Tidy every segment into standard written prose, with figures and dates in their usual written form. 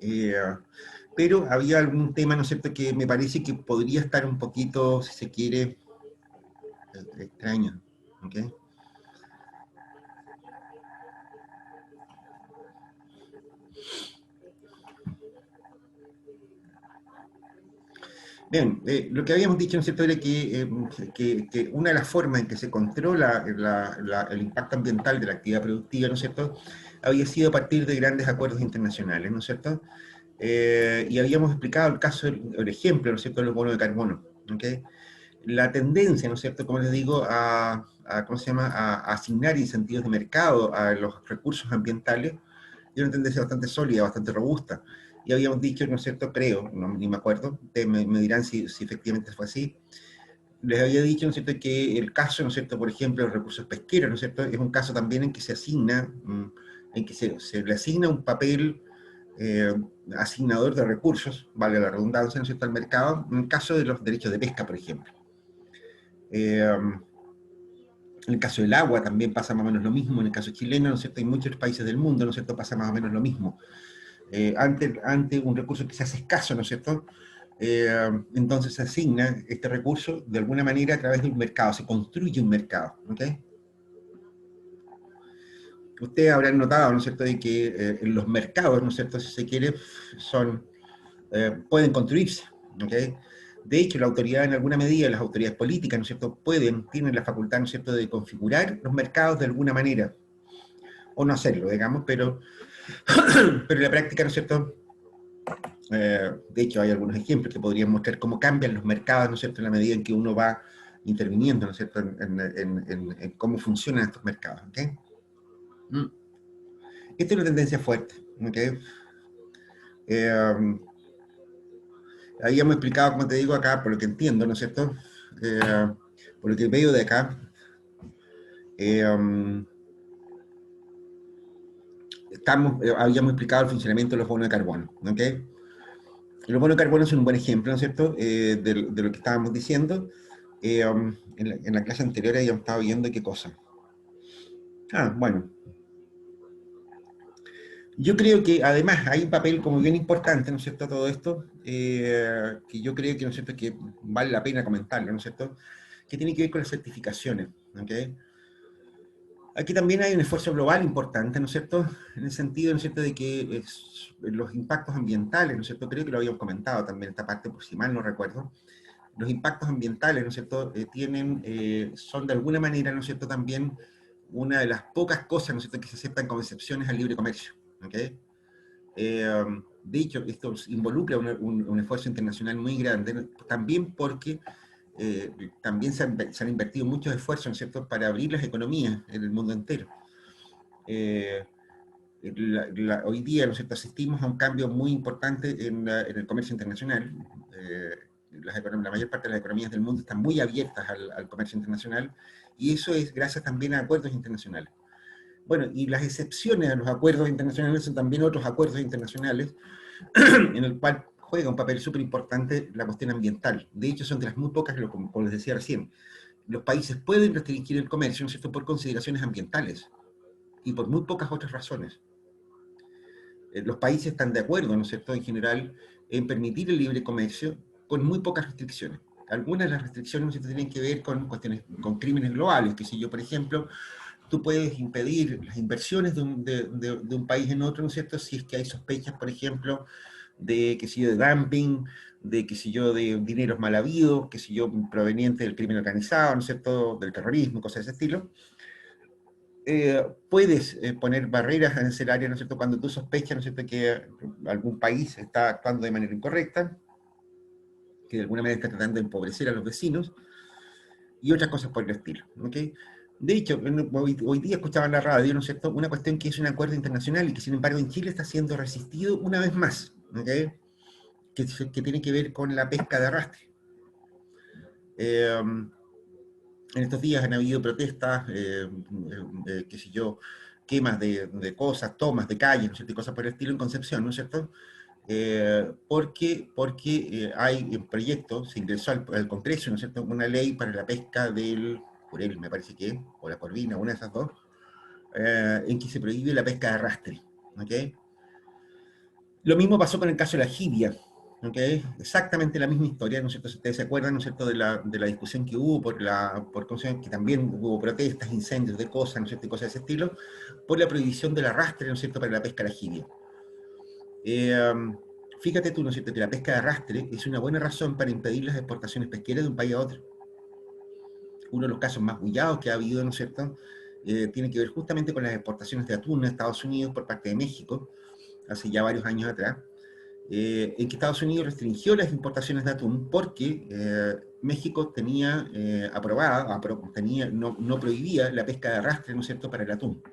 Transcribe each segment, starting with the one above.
Eh, pero había algún tema, ¿no es cierto?, que me parece que podría estar un poquito, si se quiere, extraño. ¿Ok? Bien, lo que habíamos dicho, ¿no es cierto?, era que una de las formas en que se controla el impacto ambiental de la actividad productiva, ¿no es cierto?, había sido a partir de grandes acuerdos internacionales, ¿no es cierto? Y habíamos explicado el caso, el ejemplo, ¿no es cierto?, de los bonos de carbono, ¿ok? La tendencia, ¿no es cierto?, como les digo, ¿cómo se llama?, a asignar incentivos de mercado a los recursos ambientales, y una tendencia bastante sólida, bastante robusta. Y habíamos dicho, ¿no es cierto?, creo, no, ni me acuerdo, me dirán si efectivamente fue así, les había dicho, ¿no es cierto?, que el caso, ¿no es cierto?, por ejemplo, de los recursos pesqueros, ¿no es cierto?, es un caso también en que se asigna, en que se le asigna un papel eh, asignador de recursos, vale la redundancia, ¿no es cierto?, al mercado, en el caso de los derechos de pesca, por ejemplo. En el caso del agua también pasa más o menos lo mismo, en el caso chileno, ¿no es cierto?, en muchos países del mundo, ¿no es cierto?, pasa más o menos lo mismo. Ante un recurso que se hace escaso, ¿no es cierto?, entonces se asigna este recurso de alguna manera a través de un mercado, se construye un mercado, ¿ok? Ustedes habrán notado, ¿no es cierto?, de que en los mercados, ¿no es cierto?, si se quiere, pueden construirse, ¿ok? De hecho, la autoridad en alguna medida, las autoridades políticas, ¿no es cierto?, tienen la facultad, ¿no es cierto?, de configurar los mercados de alguna manera, o no hacerlo, digamos, pero en la práctica, ¿no es cierto?, de hecho, hay algunos ejemplos que podrían mostrar cómo cambian los mercados, ¿no es cierto?, en la medida en que uno va interviniendo, ¿no es cierto?, en cómo funcionan estos mercados, ¿ok? Mm. Esta es una tendencia fuerte, ¿ok? Eh, Habíamos explicado, como te digo, acá, por lo que entiendo, ¿no es cierto?, por lo que veo de acá, habíamos explicado el funcionamiento de los bonos de carbono, ¿ok? Los bonos de carbono son un buen ejemplo, ¿no es cierto?, de lo que estábamos diciendo. En la clase anterior habíamos estado viendo qué cosa. Bueno. Yo creo que además hay un papel como bien importante, ¿no es cierto?, todo esto, que yo creo que, ¿no es cierto?, que vale la pena comentarlo, ¿no es cierto?, que tiene que ver con las certificaciones, ¿ok? Aquí también hay un esfuerzo global importante, ¿no es cierto?, en el sentido, ¿no es cierto?, de que los impactos ambientales, ¿no es cierto?, creo que lo habíamos comentado también esta parte, por si mal no recuerdo, los impactos ambientales, ¿no es cierto?, son de alguna manera, ¿no es cierto?, también una de las pocas cosas, ¿no es cierto?, que se aceptan como excepciones al libre comercio, ¿ok? De hecho, esto involucra un esfuerzo internacional muy grande, también porque también se han invertido muchos esfuerzos, ¿no es cierto?, para abrir las economías en el mundo entero. Hoy día, ¿no es cierto?, asistimos a un cambio muy importante en el comercio internacional. La mayor parte de las economías del mundo están muy abiertas al comercio internacional, y eso es gracias también a acuerdos internacionales. Bueno, y las excepciones a los acuerdos internacionales son también otros acuerdos internacionales en el cual juega un papel súper importante la cuestión ambiental. De hecho, son de las muy pocas, como les decía recién, los países pueden restringir el comercio, ¿no es cierto?, por consideraciones ambientales y por muy pocas otras razones. Los países están de acuerdo, ¿no es cierto?, en general, en permitir el libre comercio con muy pocas restricciones. Algunas de las restricciones, ¿no es cierto?, tienen que ver con cuestiones, con crímenes globales, que si yo, por ejemplo, tú puedes impedir las inversiones de un país en otro, ¿no es cierto?, si es que hay sospechas, por ejemplo, de, qué sé yo, de dumping, de, qué sé yo, de dineros mal habidos, qué sé yo, proveniente del crimen organizado, ¿no es cierto?, del terrorismo, cosas de ese estilo. Puedes poner barreras en ese área, ¿no es cierto?, cuando tú sospechas, ¿no es cierto?, que algún país está actuando de manera incorrecta, que de alguna manera está tratando de empobrecer a los vecinos, y otras cosas por el estilo, ¿ok? De hecho, hoy día escuchaba en la radio, ¿no es cierto?, una cuestión que es un acuerdo internacional y que sin embargo en Chile está siendo resistido una vez más, ¿ok?, que tiene que ver con la pesca de arrastre. En estos días han habido protestas, qué sé yo, quemas de cosas, tomas de calles, ¿no es cierto?, y cosas por el estilo en Concepción, ¿no es cierto?, porque hay un proyecto, se ingresó al Congreso, ¿no es cierto?, una ley para la pesca del jurel, me parece que, o la corvina, una de esas dos, en que se prohíbe la pesca de arrastre, ¿ok? Lo mismo pasó con el caso de la jibia, ¿ok? Exactamente la misma historia, ¿no es cierto? Si ustedes se acuerdan, ¿no es cierto?, de la discusión que hubo ¿cómo se llama?, que también hubo protestas, incendios de cosas, ¿no es cierto?, y cosas de ese estilo, por la prohibición del arrastre, ¿no es cierto?, para la pesca de la jibia. Fíjate tú, ¿no es cierto?, que la pesca de arrastre es una buena razón para impedir las exportaciones pesqueras de un país a otro. Uno de los casos más bullados que ha habido, ¿no es cierto?, tiene que ver justamente con las exportaciones de atún a Estados Unidos por parte de México, hace ya varios años atrás, en que Estados Unidos restringió las importaciones de atún porque México tenía no prohibía la pesca de arrastre, ¿no es cierto?, para el atún.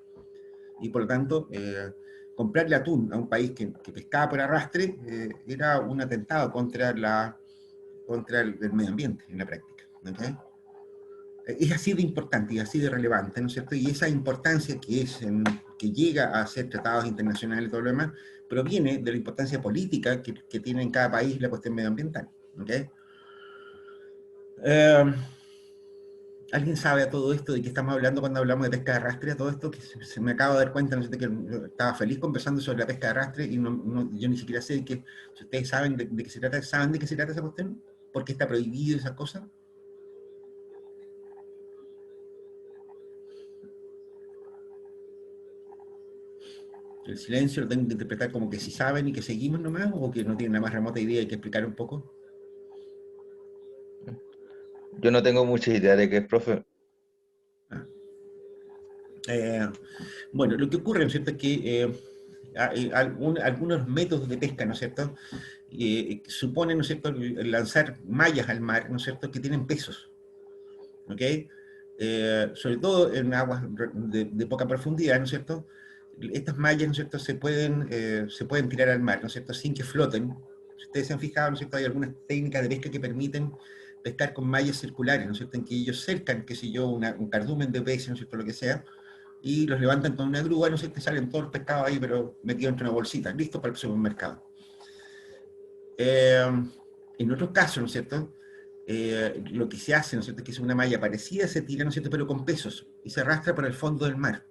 Y por lo tanto, comprarle atún a un país que pescaba por arrastre era un atentado contra el medio ambiente en la práctica. ¿Okay? Es así de importante y así de relevante, ¿no es cierto? Y esa importancia que llega a ser tratados internacionales y todo lo demás, proviene de la importancia política que tiene en cada país la cuestión medioambiental. ¿Okay? ¿Alguien sabe a todo esto de qué estamos hablando cuando hablamos de pesca de arrastre? A todo esto que se me acabo de dar cuenta, ¿no es cierto?, que estaba feliz conversando sobre la pesca de arrastre y yo ni siquiera sé si ustedes saben de qué se trata. ¿Saben de qué se trata esa cuestión? ¿Por qué está prohibido esa cosa? El silencio lo tengo que interpretar como que si saben y que seguimos nomás, o que no tienen la más remota idea y hay que explicar un poco. Yo no tengo mucha idea de qué es, profe. Ah. Bueno, lo que ocurre, ¿no es cierto?, es que algunos métodos de pesca, ¿no es cierto?, suponen, ¿no es cierto?, lanzar mallas al mar, ¿no es cierto?, que tienen pesos, ¿ok? Sobre todo en aguas de poca profundidad, ¿no es cierto?, estas mallas, ¿no es cierto?, se pueden tirar al mar, ¿no es cierto?, sin que floten. Si ustedes se han fijado, ¿no es cierto?, hay algunas técnicas de pesca que permiten pescar con mallas circulares, ¿no es cierto?, en que ellos cercan, qué sé yo, un cardumen de peces, ¿no es cierto?, lo que sea, y los levantan con una grúa, no sé, te salen todos los pescados ahí, pero metidos entre una bolsita, listos para el supermercado. En otros casos, ¿no es cierto?, lo que se hace, ¿no es cierto?, es que es una malla parecida, se tira, ¿no es cierto?, pero con pesos, y se arrastra por el fondo del mar.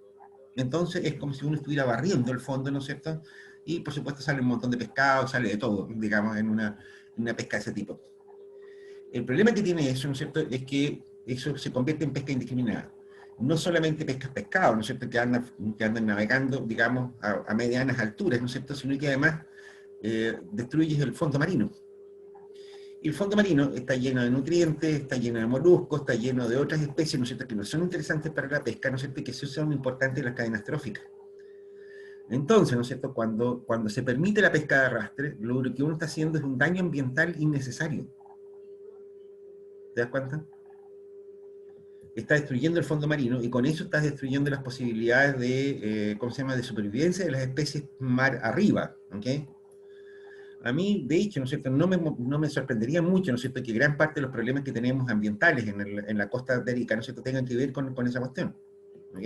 Entonces es como si uno estuviera barriendo el fondo, ¿no es cierto?, y por supuesto sale un montón de pescado, sale de todo, digamos, en una pesca de ese tipo. El problema que tiene eso, ¿no es cierto?, es que eso se convierte en pesca indiscriminada. No solamente pescas pescado, ¿no es cierto?, que andan navegando, digamos, a medianas alturas, ¿no es cierto?, sino que además destruyes el fondo marino. Y el fondo marino está lleno de nutrientes, está lleno de moluscos, está lleno de otras especies, ¿no es cierto?, que no son interesantes para la pesca, ¿no es cierto?, y que sí son importantes en las cadenas tróficas. Entonces, ¿no es cierto?, cuando se permite la pesca de arrastre, lo que uno está haciendo es un daño ambiental innecesario. ¿Te das cuenta? Está destruyendo el fondo marino y con eso estás destruyendo las posibilidades de, ¿cómo se llama?, de supervivencia de las especies mar arriba, ¿ok? A mí, de hecho, ¿no es cierto?, no me sorprendería mucho, ¿no es cierto?, que gran parte de los problemas que tenemos ambientales en la costa de Arica, ¿no es cierto?, tengan que ver con esa cuestión, ¿ok?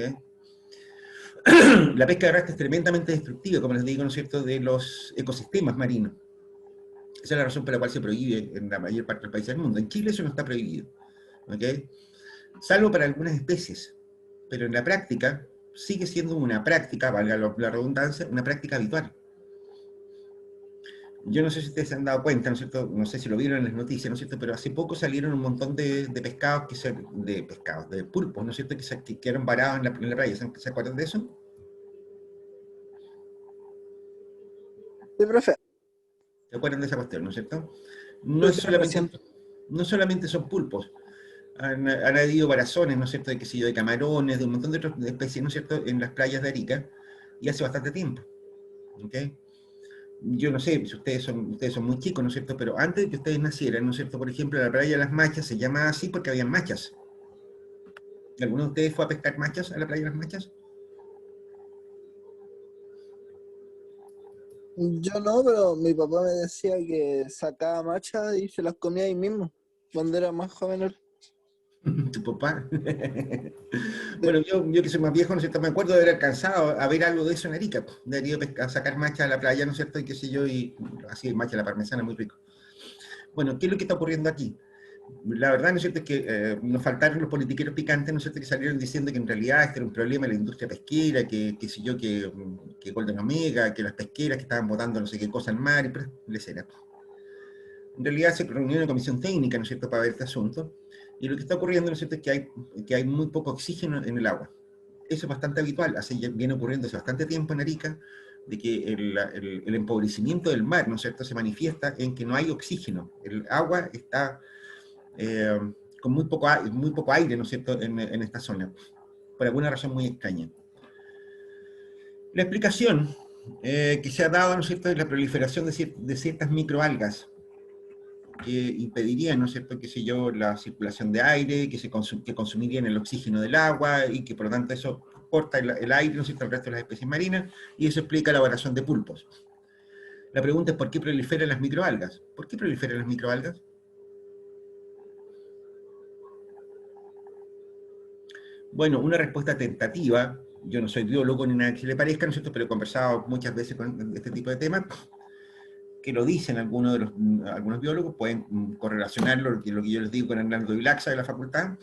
La pesca de arrastre es tremendamente destructiva, como les digo, ¿no es cierto?, de los ecosistemas marinos. Esa es la razón por la cual se prohíbe en la mayor parte de los países del mundo. En Chile eso no está prohibido, ¿ok?, salvo para algunas especies, pero en la práctica sigue siendo una práctica, valga la redundancia, una práctica habitual. Yo no sé si ustedes se han dado cuenta, ¿no es cierto?, no sé si lo vieron en las noticias, ¿no es cierto?, pero hace poco salieron un montón de pescados, de pulpos, ¿no es cierto?, que quedaron varados en la playa. ¿Se acuerdan de eso? Sí, profe. ¿Se acuerdan de esa cuestión, no es cierto? Sí, sí, recién. No solamente son pulpos, han habido varazones, ¿no es cierto?, de qué sé yo, de camarones, de un montón de otras especies, ¿no es cierto?, en las playas de Arica, y hace bastante tiempo, ¿ok? Yo no sé si ustedes son muy chicos, ¿no es cierto?, pero antes de que ustedes nacieran, ¿no es cierto?, por ejemplo, la playa de las Machas se llama así porque habían machas. ¿Alguno de ustedes fue a pescar machas a la playa de las Machas? Yo no, pero mi papá me decía que sacaba machas y se las comía ahí mismo, cuando era más joven. Tu papá. Sí. Bueno, yo que soy más viejo, ¿no es cierto?, me acuerdo de haber alcanzado a ver algo de eso en Arica, de haber ido a sacar machas a la playa, ¿no es cierto?, y qué sé yo, y así, macha a la parmesana, muy rico. Bueno, ¿qué es lo que está ocurriendo aquí? La verdad, ¿no es cierto?, es que nos faltaron los politiqueros picantes, ¿no es cierto?, que salieron diciendo que en realidad este era un problema de la industria pesquera, que sé yo, que Golden Omega, que las pesqueras que estaban botando no sé qué cosa al mar, y pues, les era. En realidad se reunió una comisión técnica, ¿no es cierto?, para ver este asunto, y lo que está ocurriendo, ¿no es cierto?, es que hay muy poco oxígeno en el agua. Eso es bastante habitual, viene ocurriendo hace bastante tiempo en Arica, de que el empobrecimiento del mar, ¿no es cierto?, se manifiesta en que no hay oxígeno. El agua está eh, con muy poco aire, ¿no es cierto?, en esta zona, por alguna razón muy extraña. La explicación que se ha dado, ¿no es cierto?, es la proliferación de ciertas microalgas que impedirían, ¿no es cierto?, qué sé yo, la circulación de aire, que consumirían el oxígeno del agua y que por lo tanto eso corta el aire, ¿no es cierto?, al resto de las especies marinas, y eso explica la variación de pulpos. La pregunta es ¿por qué proliferan las microalgas? ¿Por qué proliferan las microalgas? Bueno, una respuesta tentativa, yo no soy biólogo ni nada que se le parezca, ¿no es cierto?, pero he conversado muchas veces con este tipo de temas, que lo dicen algunos biólogos, pueden correlacionarlo, lo que yo les digo con Hernando Vilaxa de la facultad.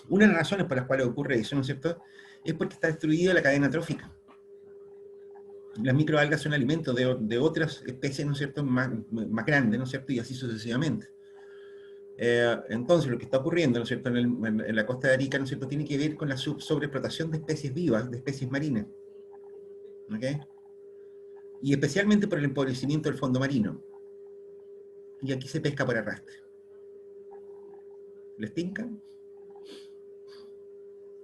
Una de las razones por las cuales ocurre eso, ¿no es cierto?, es porque está destruida la cadena trófica. Las microalgas son alimentos de otras especies, ¿no es cierto?, más grandes, ¿no es cierto?, y así sucesivamente. Entonces, lo que está ocurriendo, ¿no es cierto?, en la costa de Arica, ¿no es cierto?, tiene que ver con la sobreexplotación de especies vivas, de especies marinas. ¿Ok? Y especialmente por el empobrecimiento del fondo marino. Y aquí se pesca por arrastre. ¿Les tinca?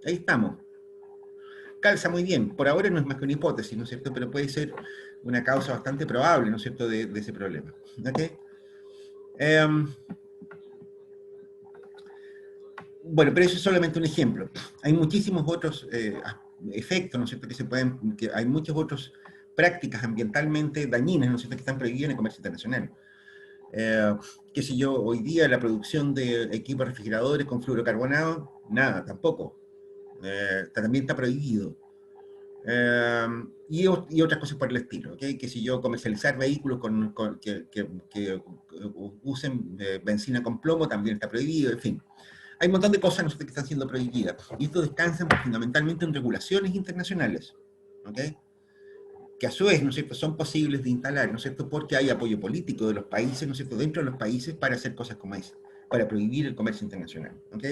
Ahí estamos. Calza muy bien. Por ahora no es más que una hipótesis, ¿no es cierto?, pero puede ser una causa bastante probable, ¿no es cierto?, de ese problema. ¿Ok? Bueno, pero eso es solamente un ejemplo. Hay muchísimos otros efectos, ¿no es cierto?, hay muchas otras prácticas ambientalmente dañinas, ¿no es cierto?, que están prohibidas en el comercio internacional. Qué sé yo, hoy día la producción de equipos refrigeradores con fluorocarbonato, nada, tampoco. También está prohibido. Y otras cosas por el estilo, ¿okay? Que si yo comercializar vehículos que usen benzina con plomo también está prohibido, en fin. Hay un montón de cosas, ¿no?, que están siendo prohibidas. Y esto descansa fundamentalmente en regulaciones internacionales, ¿ok?, que a su vez, ¿no es cierto?, son posibles de instalar, ¿no es cierto?, porque hay apoyo político de los países, ¿no es cierto?, dentro de los países para hacer cosas como esa, para prohibir el comercio internacional, ¿ok?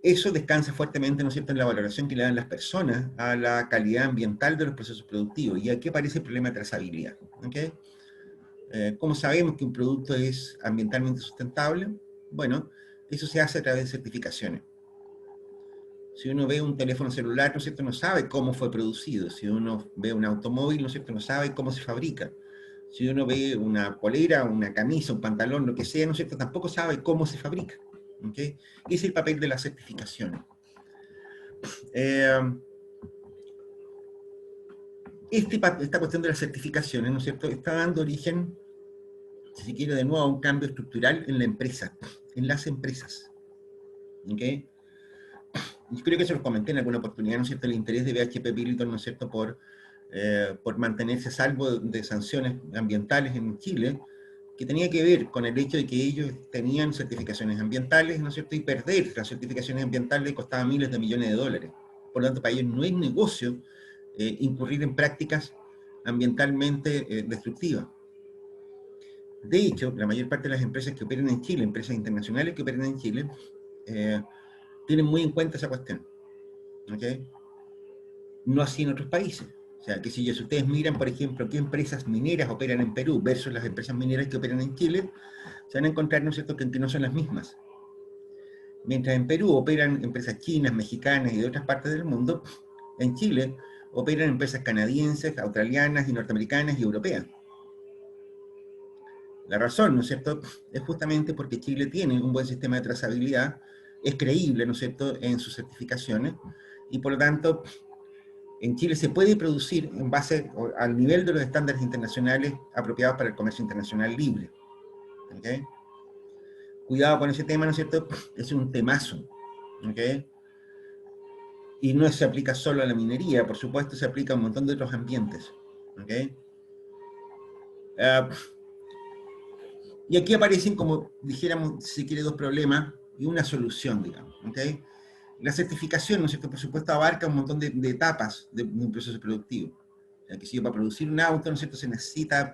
Eso descansa fuertemente, ¿no es cierto?, en la valoración que le dan las personas a la calidad ambiental de los procesos productivos. Y aquí aparece el problema de trazabilidad, ¿ok? ¿Cómo sabemos que un producto es ambientalmente sustentable? Bueno, eso se hace a través de certificaciones. Si uno ve un teléfono celular, ¿no es cierto?, no sabe cómo fue producido. Si uno ve un automóvil, ¿no es cierto?, no sabe cómo se fabrica. Si uno ve una polera, una camisa, un pantalón, lo que sea, ¿no es cierto?, tampoco sabe cómo se fabrica. ¿Okay? Ese es el papel de las certificaciones. Esta cuestión de las certificaciones, ¿no es cierto?, está dando origen, si se quiere, de nuevo a un cambio estructural en la empresa, en las empresas. ¿Okay? Yo creo que eso lo comenté en alguna oportunidad, ¿no es cierto?, el interés de BHP Billiton, ¿no es cierto?, por mantenerse a salvo de sanciones ambientales en Chile, que tenía que ver con el hecho de que ellos tenían certificaciones ambientales, ¿no es cierto?, y perder las certificaciones ambientales costaba miles de millones de dólares. Por lo tanto, para ellos no es negocio incurrir en prácticas ambientalmente destructivas. De hecho, la mayor parte de las empresas que operan en Chile, empresas internacionales que operan en Chile, tienen muy en cuenta esa cuestión. ¿Okay? No así en otros países. O sea, que si ustedes miran, por ejemplo, qué empresas mineras operan en Perú versus las empresas mineras que operan en Chile, se van a encontrar, ¿no es cierto?, que no son las mismas. Mientras en Perú operan empresas chinas, mexicanas y de otras partes del mundo, en Chile operan empresas canadienses, australianas y norteamericanas y europeas. La razón, ¿no es cierto?, es justamente porque Chile tiene un buen sistema de trazabilidad, es creíble, ¿no es cierto?, en sus certificaciones, y por lo tanto, en Chile se puede producir en base al nivel de los estándares internacionales apropiados para el comercio internacional libre. ¿Okay? Cuidado con ese tema, ¿no es cierto?, es un temazo. ¿Okay? Y no se aplica solo a la minería, por supuesto, se aplica a un montón de otros ambientes. ¿Okay? Y aquí aparecen, como dijéramos, si se quiere, dos problemas y una solución, digamos. ¿Okay? La certificación, ¿no es cierto? Por supuesto, abarca un montón de etapas de un proceso productivo. Que si para producir un auto, ¿no es cierto?, se necesita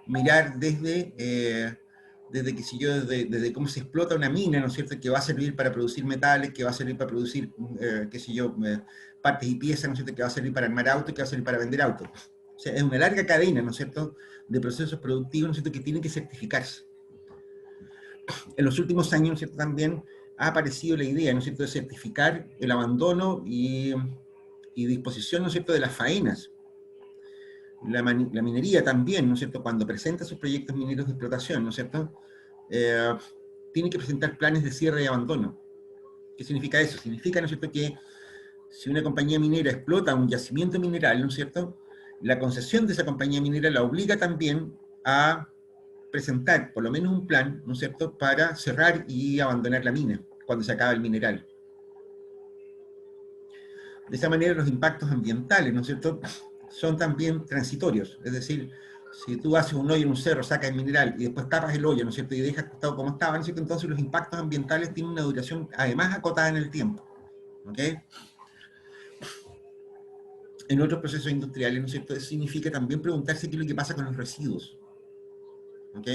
mirar desde que si yo, desde cómo se explota una mina, ¿no es cierto?, que va a servir para producir metales, que va a servir para producir, qué sé yo, partes y piezas, ¿no es cierto?, que va a servir para armar autos, que va a servir para vender autos. O sea, es una larga cadena, ¿no es cierto?, de procesos productivos, ¿no es cierto?, que tienen que certificarse. En los últimos años, ¿no es cierto?, también ha aparecido la idea, ¿no es cierto?, de certificar el abandono y disposición, ¿no es cierto?, de las faenas. La minería también, ¿no es cierto?, cuando presenta sus proyectos mineros de explotación, ¿no es cierto?, tiene que presentar planes de cierre y abandono. ¿Qué significa eso? Significa, ¿no es cierto?, que si una compañía minera explota un yacimiento mineral, ¿no es cierto?, la concesión de esa compañía minera la obliga también a presentar por lo menos un plan, ¿no es cierto?, para cerrar y abandonar la mina cuando se acaba el mineral. De esa manera los impactos ambientales, ¿no es cierto?, son también transitorios. Es decir, si tú haces un hoyo en un cerro, sacas el mineral y después tapas el hoyo, ¿no es cierto?, y dejas todo como estaba, ¿no es cierto?, entonces los impactos ambientales tienen una duración además acotada en el tiempo. ¿Ok? En otros procesos industriales, ¿no es cierto?, eso significa también preguntarse qué es lo que pasa con los residuos. ¿Ok?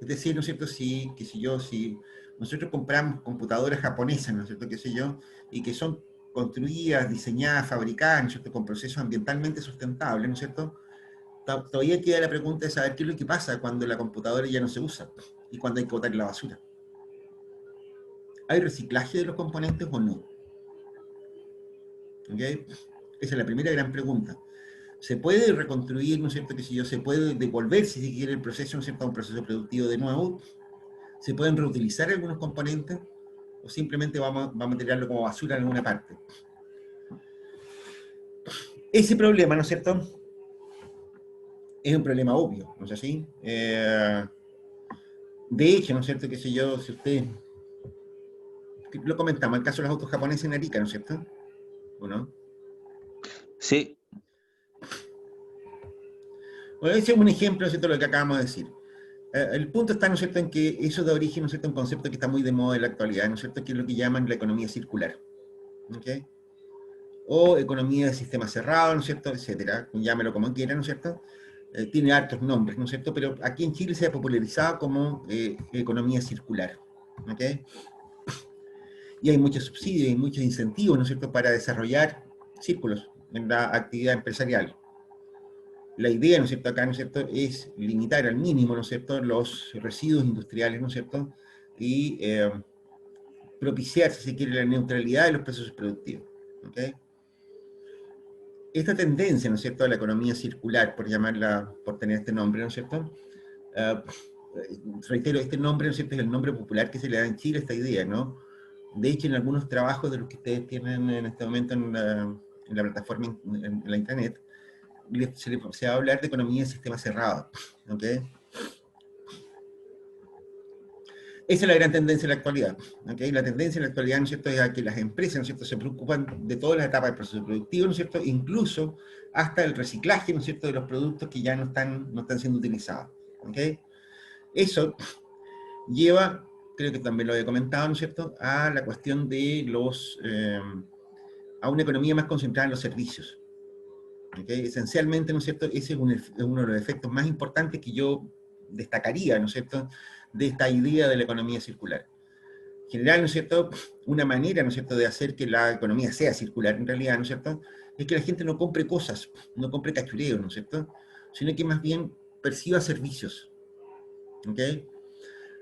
Es decir, ¿no es cierto?, si nosotros compramos computadoras japonesas, ¿no es cierto?, qué sé yo, y que son construidas, diseñadas, fabricadas, ¿no es cierto?, con procesos ambientalmente sustentables, ¿no es cierto?, todavía queda la pregunta de saber qué es lo que pasa cuando la computadora ya no se usa y cuando hay que botar la basura. ¿Hay reciclaje de los componentes o no? ¿Ok? Esa es la primera gran pregunta. ¿Se puede reconstruir, ¿no es cierto?, qué sé yo, se puede devolver, si se quiere, el proceso, ¿no es cierto?, a un proceso productivo de nuevo? ¿Se pueden reutilizar algunos componentes? ¿O simplemente vamos a tirarlo como basura en alguna parte? Ese problema, ¿no es cierto?, es un problema obvio, ¿no es así? De hecho, ¿no es cierto?, qué sé yo, si usted... Lo comentamos, el caso de los autos japoneses en Arica, ¿no es cierto? ¿O no? Sí, Bueno, ese es un ejemplo, ¿no es cierto?, de lo que acabamos de decir. El punto está, ¿no es cierto?, en que eso da origen, ¿no es cierto?, a un concepto que está muy de moda en la actualidad, ¿no es cierto?, que es lo que llaman la economía circular. ¿Ok? O economía de sistema cerrado, ¿no es cierto?, etcétera, llámelo como quiera, ¿no es cierto?, tiene hartos nombres, ¿no es cierto?, pero aquí en Chile se ha popularizado como economía circular. ¿Ok? Y hay muchos subsidios y muchos incentivos, ¿no es cierto?, para desarrollar círculos en la actividad empresarial. La idea, ¿no es cierto?, acá, ¿no es cierto?, es limitar al mínimo, ¿no es cierto?, los residuos industriales, ¿no es cierto?, y propiciar, si se quiere, la neutralidad de los procesos productivos. ¿Ok? Esta tendencia, ¿no es cierto?, a la economía circular, por llamarla, por tener este nombre, ¿no es cierto?, Uh, reitero, este nombre, ¿no es cierto?, es el nombre popular que se le da en Chile a esta idea, ¿no? De hecho, en algunos trabajos de los que ustedes tienen en este momento en la plataforma, en la internet, se va a hablar de economía de sistema cerrado. ¿Ok? Esa es la gran tendencia en la actualidad. ¿Ok? La tendencia en la actualidad, ¿no es cierto?, es a que las empresas, ¿no es cierto?, se preocupan de todas las etapas del proceso productivo, ¿no es cierto?, incluso hasta el reciclaje, ¿no es cierto?, de los productos que ya no están siendo utilizados. ¿Ok? Eso lleva, creo que también lo había comentado, ¿no es cierto?, a la cuestión de a una economía más concentrada en los servicios. ¿Okay? Esencialmente, ¿no es cierto?, ese es uno de los efectos más importantes que yo destacaría, ¿no es cierto?, de esta idea de la economía circular. En general, ¿no es cierto?, una manera, ¿no es cierto?, de hacer que la economía sea circular, en realidad, ¿no es cierto?, es que la gente no compre cosas, no compre cachureo, ¿no es cierto?, sino que más bien perciba servicios. ¿Ok?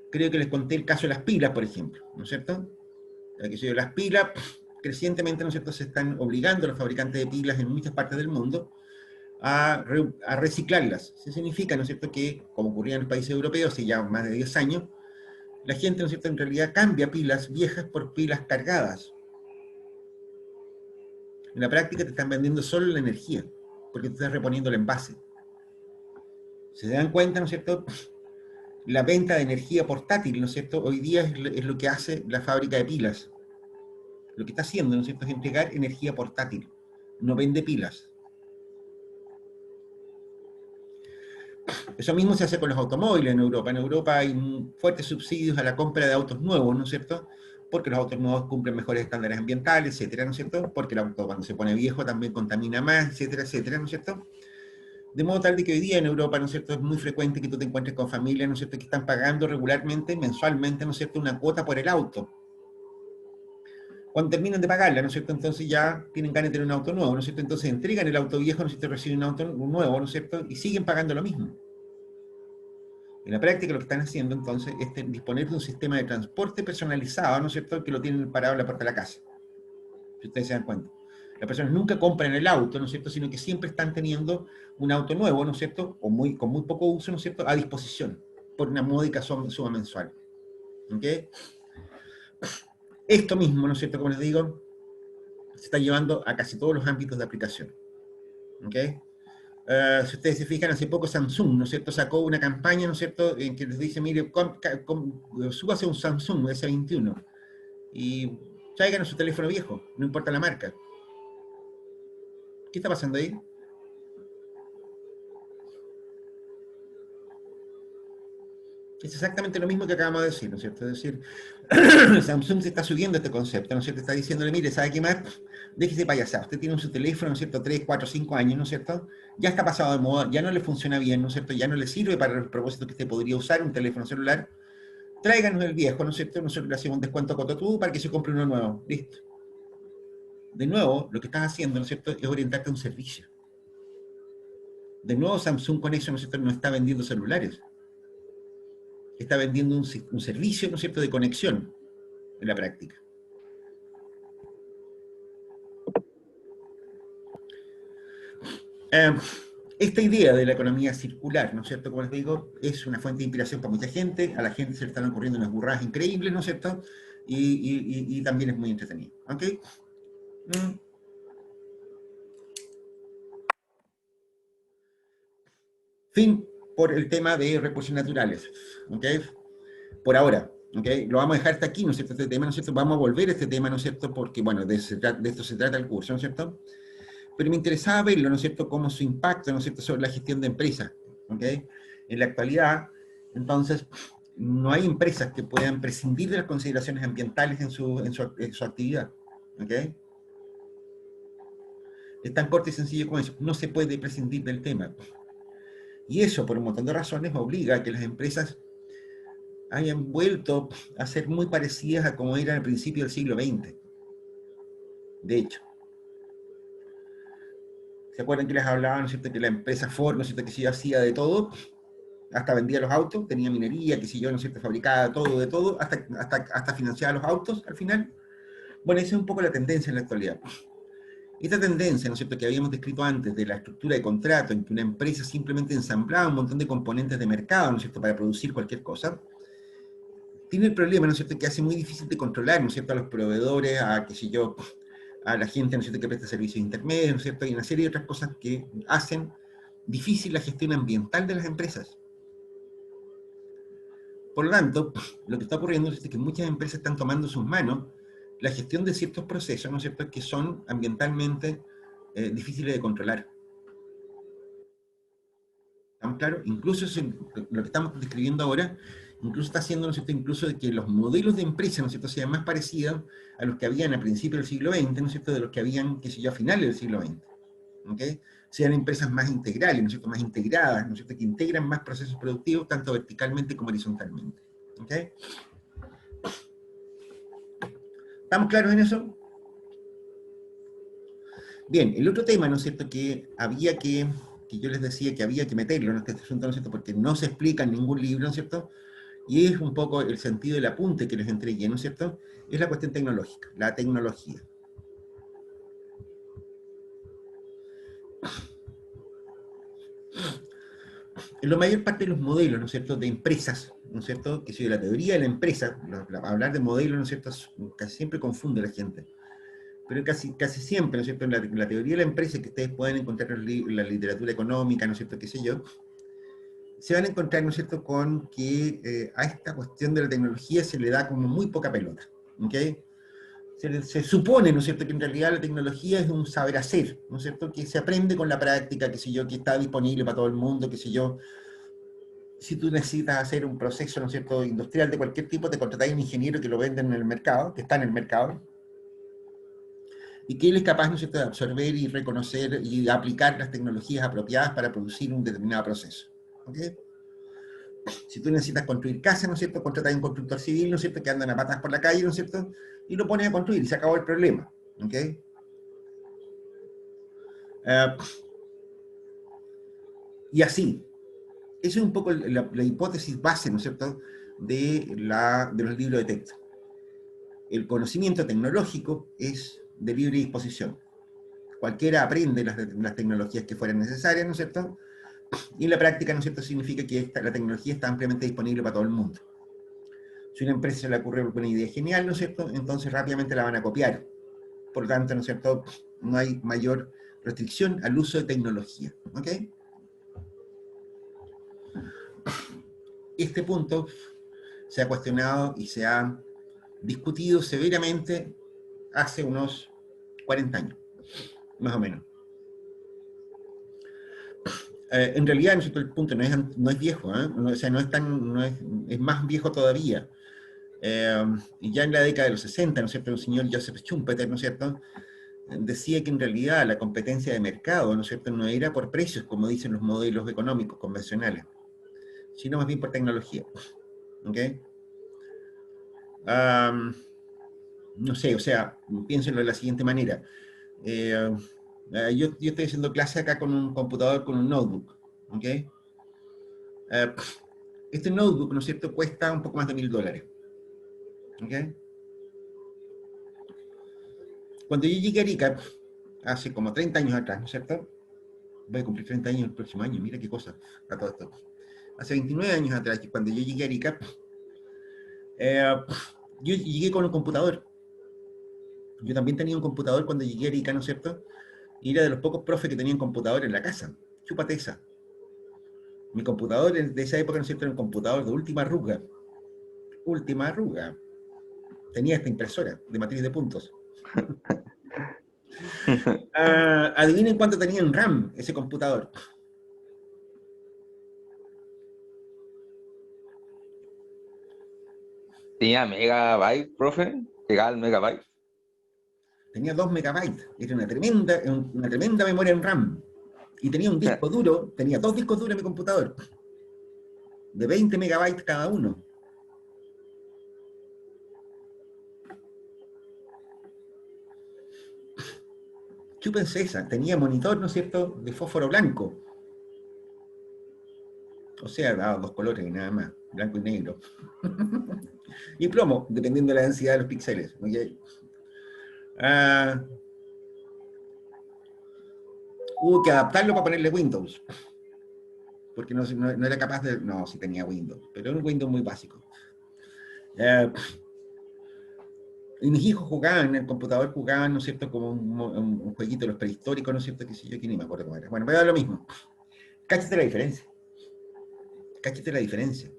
Creo que les conté el caso de las pilas, por ejemplo, ¿no es cierto? Las pilas, crecientemente, ¿no es cierto?, se están obligando a los fabricantes de pilas en muchas partes del mundo a reciclarlas. Eso significa, ¿no es cierto?, que, como ocurría en los países europeos hace ya más de 10 años, la gente, ¿no es cierto?, en realidad cambia pilas viejas por pilas cargadas. En la práctica te están vendiendo solo la energía, porque te estás reponiendo el envase. ¿Se dan cuenta, ¿no es cierto? La venta de energía portátil, ¿no es cierto?, hoy día es lo que hace la fábrica de pilas. Lo que está haciendo, ¿no es cierto?, es entregar energía portátil. No vende pilas. Eso mismo se hace con los automóviles en Europa. En Europa hay fuertes subsidios a la compra de autos nuevos, ¿no es cierto? Porque los autos nuevos cumplen mejores estándares ambientales, etcétera, ¿no es cierto? Porque el auto cuando se pone viejo también contamina más, etcétera, etcétera, ¿no es cierto? De modo tal de que hoy día en Europa, ¿no es cierto?, es muy frecuente que tú te encuentres con familias, ¿no es cierto?, que están pagando regularmente, mensualmente, ¿no es cierto?, una cuota por el auto. Cuando terminan de pagarla, ¿no es cierto?, entonces ya tienen ganas de tener un auto nuevo, ¿no es cierto?, entonces entregan el auto viejo, ¿no es cierto?, reciben un auto nuevo, ¿no es cierto?, y siguen pagando lo mismo. En la práctica lo que están haciendo entonces es disponer de un sistema de transporte personalizado, ¿no es cierto?, que lo tienen parado en la puerta de la casa. Si ustedes se dan cuenta. Las personas nunca compran el auto, ¿no es cierto?, sino que siempre están teniendo un auto nuevo, ¿no es cierto?, o con muy poco uso, ¿no es cierto?, a disposición, por una módica suma mensual. ¿Ok? Esto mismo, ¿no es cierto?, como les digo, se está llevando a casi todos los ámbitos de aplicación. ¿Ok? Si ustedes se fijan, hace poco Samsung, ¿no es cierto?, sacó una campaña, ¿no es cierto?, en que les dice, mire, súbase un Samsung S21 y traigan su teléfono viejo, no importa la marca. ¿Qué está pasando ahí? Es exactamente lo mismo que acabamos de decir, ¿no es cierto? Es decir, Samsung se está subiendo este concepto, ¿no es cierto? Está diciéndole, mire, ¿sabe qué más? Déjese payasar, usted tiene su teléfono, ¿no es cierto? 3, 4, 5 años, ¿no es cierto? Ya está pasado de moda, ya no le funciona bien, ¿no es cierto? Ya no le sirve para el propósito que usted podría usar un teléfono celular. Tráiganos el viejo, ¿no es cierto? Nosotros le hacemos un descuento cototudo para que se compre uno nuevo. Listo. De nuevo, lo que estás haciendo, ¿no es cierto?, es orientarte a un servicio. De nuevo, Samsung con eso, ¿no es cierto?, no está vendiendo celulares. Está vendiendo un servicio, ¿no es cierto?, de conexión en la práctica. Esta idea de la economía circular, ¿no es cierto?, como les digo, es una fuente de inspiración para mucha gente, a la gente se le están ocurriendo unas burradas increíbles, ¿no es cierto?, y también es muy entretenido. ¿Ok? Fin por el tema de recursos naturales. ¿Ok? Por ahora. ¿Ok? Lo vamos a dejar hasta aquí, ¿no es cierto?, este tema, ¿no es cierto? Vamos a volver a este tema, ¿no es cierto?, porque, bueno, de esto se trata el curso, ¿no es cierto? Pero me interesaba verlo, ¿no es cierto?, cómo su impacto, ¿no es cierto?, sobre la gestión de empresas. ¿Ok? En la actualidad, entonces, no hay empresas que puedan prescindir de las consideraciones ambientales en su actividad. ¿Ok? Es tan corto y sencillo como eso. No se puede prescindir del tema. Y eso, por un montón de razones, obliga a que las empresas hayan vuelto a ser muy parecidas a como eran al principio del siglo XX. De hecho. ¿Se acuerdan que les hablaba, ¿no es cierto?, que la empresa Ford, ¿no es cierto?, que sí hacía de todo, hasta vendía los autos, tenía minería, que si yo, ¿no es cierto?, fabricaba todo de todo, hasta financiaba los autos al final. Bueno, esa es un poco la tendencia en la actualidad. Esta tendencia, ¿no es cierto?, que habíamos descrito antes de la estructura de contrato, en que una empresa simplemente ensamblaba un montón de componentes de mercado, ¿no es cierto?, para producir cualquier cosa, tiene el problema, ¿no es cierto?, que hace muy difícil de controlar, ¿no es cierto?, a los proveedores, a, qué sé yo, a la gente, ¿no es cierto?, que presta servicios intermedios, ¿no es cierto?, y una serie de otras cosas que hacen difícil la gestión ambiental de las empresas. Por lo tanto, lo que está ocurriendo es que muchas empresas están tomando en sus manos la gestión de ciertos procesos, ¿no es cierto?, que son ambientalmente difíciles de controlar. ¿Estamos claros? Incluso lo que estamos describiendo ahora, incluso está haciendo, ¿no es cierto?, incluso de que los modelos de empresa, ¿no es cierto?, sean más parecidos a los que habían a principios del siglo XX, ¿no es cierto?, de los que habían, qué sé yo, a finales del siglo XX. ¿Ok? Sean empresas más integrales, ¿no es cierto?, más integradas, ¿no es cierto?, que integran más procesos productivos, tanto verticalmente como horizontalmente. ¿Ok? ¿Estamos claros en eso? Bien, el otro tema, ¿no es cierto?, que había que yo les decía que había que meterlo en este asunto, ¿no es cierto?, porque no se explica en ningún libro, ¿no es cierto?, y es un poco el sentido del apunte que les entregué, ¿no es cierto?, es la cuestión tecnológica, la tecnología. En la mayor parte de los modelos, ¿no es cierto?, de empresas, ¿no es cierto?, que si la teoría de la empresa, hablar de modelos, ¿no es cierto?, casi siempre confunde a la gente. Pero casi siempre, ¿no es cierto?, en la teoría de la empresa que ustedes pueden encontrar en la literatura económica, ¿no es cierto?, qué sé yo, se van a encontrar, ¿no es cierto?, con que a esta cuestión de la tecnología se le da como muy poca pelota. ¿Ok? Se supone, ¿no es cierto?, que en realidad la tecnología es un saber hacer, ¿no es cierto?, que se aprende con la práctica, qué sé yo, que está disponible para todo el mundo, qué sé yo, si tú necesitas hacer un proceso, ¿no es cierto?, industrial de cualquier tipo, te contratas a un ingeniero que lo vende en el mercado, que está en el mercado, y que él es capaz, ¿no es cierto?, de absorber y reconocer y aplicar las tecnologías apropiadas para producir un determinado proceso. ¿Ok? Si tú necesitas construir casas, ¿no es cierto?, contratas a un constructor civil, ¿no es cierto?, que andan a patas por la calle, ¿no es cierto?, y lo pones a construir y se acabó el problema. ¿Ok? Y así. Esa es un poco la hipótesis base, ¿no es cierto?, de los libros de texto. El conocimiento tecnológico es de libre disposición. Cualquiera aprende las tecnologías que fueran necesarias, ¿no es cierto? Y en la práctica, ¿no es cierto?, significa que la tecnología está ampliamente disponible para todo el mundo. Si a una empresa se le ocurre una idea genial, ¿no es cierto?, entonces rápidamente la van a copiar. Por lo tanto, ¿no es cierto?, no hay mayor restricción al uso de tecnología. ¿Ok? Este punto se ha cuestionado y se ha discutido severamente hace unos 40 años, más o menos. En realidad, ¿no es cierto?, el punto no es viejo, ¿eh? O sea, es más viejo todavía. Y ya en la década de los 60, ¿no es cierto?, el señor Joseph Schumpeter, ¿no es cierto?, decía que en realidad la competencia de mercado, ¿no es cierto?, no era por precios, como dicen los modelos económicos convencionales, sino más bien por tecnología. ¿Ok? No sé, o sea, piénsenlo de la siguiente manera. Yo estoy haciendo clase acá con un computador, con un notebook. ¿Ok? Este notebook, ¿no es cierto?, cuesta un poco más de $1000. ¿Ok? Cuando yo llegué a Arica, hace como 30 años atrás, ¿no es cierto? Voy a cumplir 30 años el próximo año, mira qué cosa, a todo esto. Hace 29 años atrás, cuando yo llegué a Arica, yo llegué con un computador. Yo también tenía un computador cuando llegué a Arica, ¿no es cierto? Y era de los pocos profes que tenían computador en la casa. Chúpate esa. Mi computador de esa época, ¿no es cierto?, era un computador de última arruga. Última arruga. Tenía esta impresora de matriz de puntos. Adivinen cuánto tenía en RAM ese computador. Tenía megabyte, profe. Llegaba al megabyte. Tenía 2 megabytes. Era una tremenda memoria en RAM. Y tenía un disco duro, tenía 2 discos duros en mi computador. De 20 megabytes cada uno. Chúpense esa. Tenía monitor, ¿no es cierto?, de fósforo blanco. O sea, daba 2 colores y nada más. Blanco y negro. Y plomo, dependiendo de la densidad de los píxeles. ¿Okay? Hubo que adaptarlo para ponerle Windows. Porque no era capaz de... No, sí tenía Windows. Pero era un Windows muy básico. Y mis hijos jugaban en el computador, jugaban, ¿no es cierto?, como un jueguito de los prehistóricos, ¿no es cierto?, que si yo, que ni me acuerdo cómo era. Bueno, me da lo mismo. Cáchate la diferencia. Cáchate la diferencia.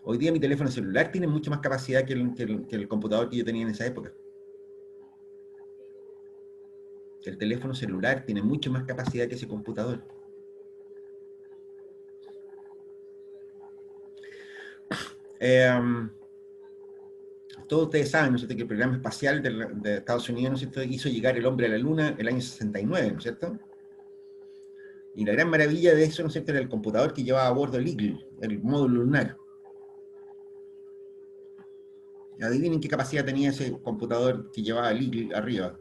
Hoy día mi teléfono celular tiene mucho más capacidad que el computador que yo tenía en esa época. El teléfono celular tiene mucho más capacidad que ese computador. Todos ustedes saben, ¿no es cierto?, que el programa espacial de Estados Unidos, ¿no es cierto?, hizo llegar el hombre a la Luna el año 69, ¿no es cierto? Y la gran maravilla de eso, ¿no es cierto?, era el computador que llevaba a bordo el Eagle, el módulo lunar. Adivinen qué capacidad tenía ese computador que llevaba el Eagle arriba.